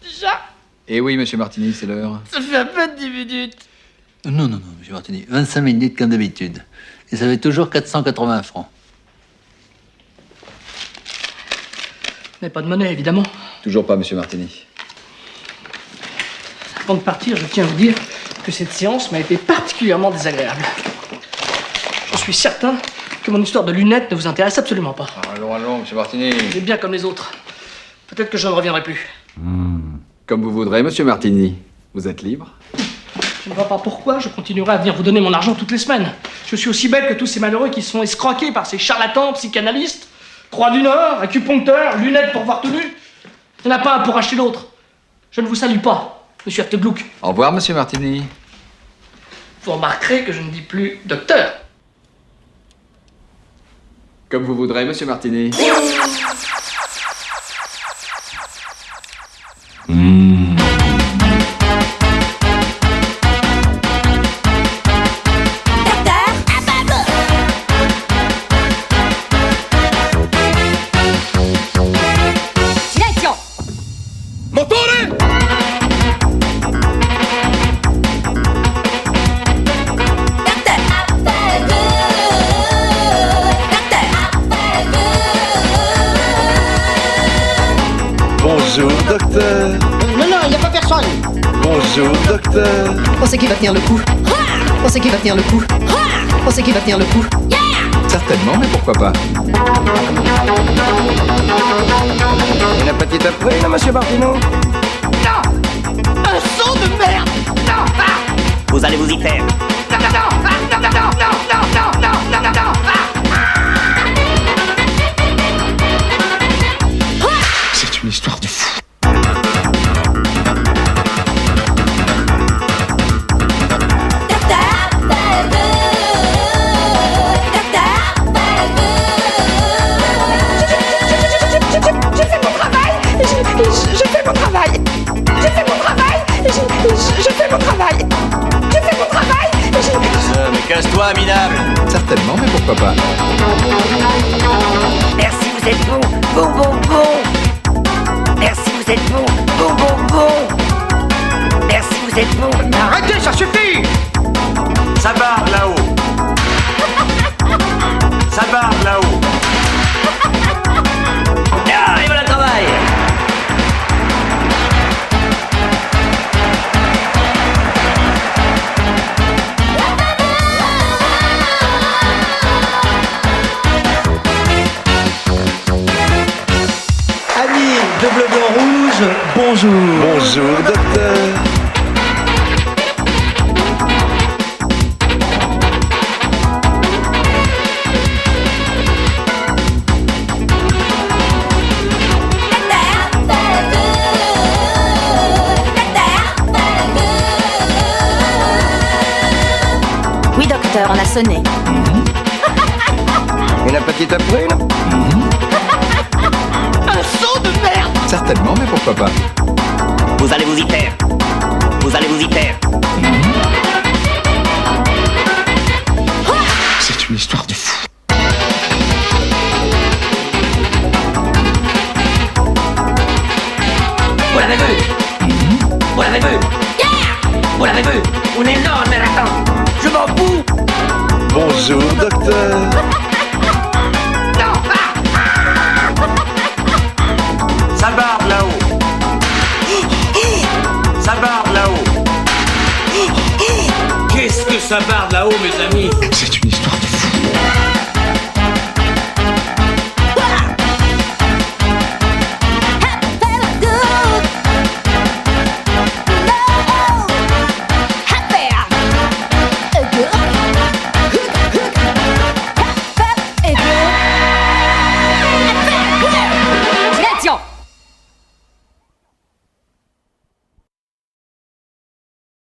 Déjà, Eh oui, monsieur Martini, c'est l'heure. ça fait à peine 10 minutes. Non, monsieur Martini, 25 minutes comme d'habitude. Et ça fait toujours 480 francs. Mais pas de monnaie, évidemment. Toujours pas, monsieur Martini. Avant de partir, je tiens à vous dire que cette séance m'a été particulièrement désagréable. Je suis certain que mon histoire de lunettes ne vous intéresse absolument pas. Allons, monsieur Martini. Vous êtes bien comme les autres. Peut-être que je ne reviendrai plus. Comme vous voudrez, monsieur Martini. Vous êtes libre? Je ne vois pas pourquoi je continuerai à venir vous donner mon argent toutes les semaines. Je suis aussi bête que tous ces malheureux qui se font escroquer par ces charlatans, psychanalystes, Croix du Nord, acupuncteurs, lunettes pour voir tout nu. Il n'y en a pas un pour acheter l'autre. Je ne vous salue pas, monsieur Afteblouk. Au revoir, monsieur Martini. Vous remarquerez que je ne dis plus docteur. Comme vous voudrez, monsieur Martini. Silenzio! Motore! Bonjour, docteur. Non, il n'y a pas personne. Bonjour, docteur. On sait qui va tenir le coup. On sait qui va tenir le coup. On sait qui va tenir le coup. Certainement, mais pourquoi pas? Une petite après, là, monsieur Martineau? Non! Un son de merde! Non! Ah! Vous allez vous y faire. Non, non, non! Ah! Non, non, non, non, non, non, non, non, non, non! Ah! C'est une histoire de fou. J'ai fait mon travail. J'ai fait mon travail. J'ai fait mon travail. J'ai fait mon travail. J'ai fait mon travail. Mais casse-toi, minable. Certainement, mais pourquoi pas? Merci, vous êtes bon. Bon. Merci, vous êtes bon. Bon. Merci, vous êtes bon. Arrêtez, ça suffit! Ça barre là-haut. Ça barre là-haut. Ah, et voilà le travail. De bleu, blanc, rouge, bonjour. Bonjour, docteur. Oui, docteur, on a sonné. Une petite après, là? Un saut de merde! Certainement, mais pourquoi pas? Vous allez vous y taire. Vous allez vous y taire. C'est une histoire de fou. Vous l'avez vu? Vous l'avez vu? Vous l'avez vu? Un énorme raton. Je m'en fous. Bonjour, docteur. Ça barbe là-haut. Ça barbe là-haut. Qu'est-ce que ça barbe là-haut, mes amis?